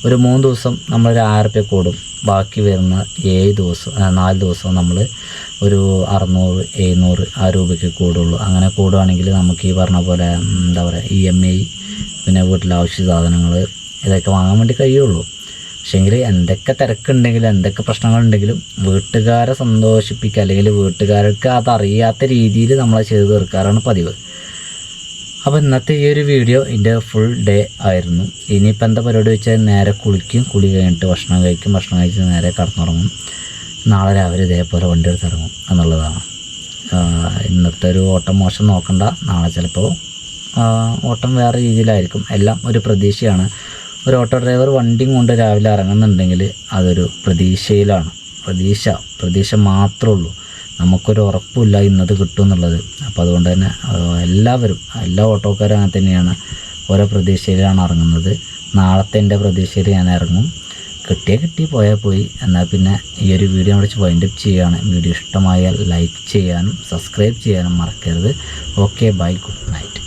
ഒരു 3 ദിവസം നമ്മളൊരു 1000 രൂപയ്ക്ക് ഓടും. ബാക്കി വരുന്ന 4 ദിവസം നമ്മൾ ഒരു 600, 700 ആ രൂപയ്ക്ക് കൂടുള്ളൂ. അങ്ങനെ കൂടുകയാണെങ്കിൽ നമുക്ക് ഈ പറഞ്ഞ പോലെ എന്താ പറയുക, EMI, പിന്നെ വീട്ടിലെ ആവശ്യ സാധനങ്ങൾ ഇതൊക്കെ വാങ്ങാൻ വേണ്ടി കഴിയുള്ളൂ. പക്ഷേങ്കിൽ എന്തൊക്കെ തിരക്കുണ്ടെങ്കിലും എന്തൊക്കെ പ്രശ്നങ്ങളുണ്ടെങ്കിലും വീട്ടുകാരെ സന്തോഷിപ്പിക്കുക, അല്ലെങ്കിൽ വീട്ടുകാർക്ക് അതറിയാത്ത രീതിയിൽ നമ്മളെ ചെയ്തു തീർക്കാറാണ് പതിവ്. അപ്പോൾ ഇന്നത്തെ ഈ ഒരു വീഡിയോ എൻ്റെ ഫുൾ ഡേ ആയിരുന്നു. ഇനിയിപ്പോൾ എന്താ പരിപാടി വെച്ചാൽ നേരെ കുളിക്കും, കുളി കഴിഞ്ഞിട്ട് ഭക്ഷണം കഴിച്ച് നേരെ കടന്നുറങ്ങും. നാളെ രാവിലെ ഇതേപോലെ വണ്ടി എടുത്ത് ഇറങ്ങും എന്നുള്ളതാണ്. ഇന്നത്തെ ഒരു ഓട്ടം മോശം നോക്കണ്ട. നാളെ ചിലപ്പോൾ ഓട്ടം വേറെ രീതിയിലായിരിക്കും. എല്ലാം ഒരു പ്രതീക്ഷയാണ്. ഒരു ഓട്ടോ ഡ്രൈവർ വണ്ടിയും കൊണ്ട് രാവിലെ ഇറങ്ങുന്നുണ്ടെങ്കിൽ അതൊരു പ്രതീക്ഷയിലാണ്. പ്രതീക്ഷ മാത്രമേ ഉള്ളൂ. നമുക്കൊരു ഉറപ്പില്ല ഇന്നത് കിട്ടും എന്നുള്ളത്. അപ്പോൾ അതുകൊണ്ട് തന്നെ എല്ലാ ഓട്ടോക്കാരും അങ്ങനെ തന്നെയാണ്. ഓരോ പ്രതീക്ഷയിലാണ് ഇറങ്ങുന്നത്. നാളത്തെ എൻ്റെ പ്രതീക്ഷയിൽ ഞാൻ ഇറങ്ങും. കിട്ടി പോയാൽ പോയി. എന്നാൽ പിന്നെ ഈ ഒരു വീഡിയോ വിളിച്ച് വൈൻഡപ്പ് ചെയ്യുകയാണ്. വീഡിയോ ഇഷ്ടമായാൽ ലൈക്ക് ചെയ്യാനും സബ്സ്ക്രൈബ് ചെയ്യാനും മറക്കരുത്. Okay, bye, good night.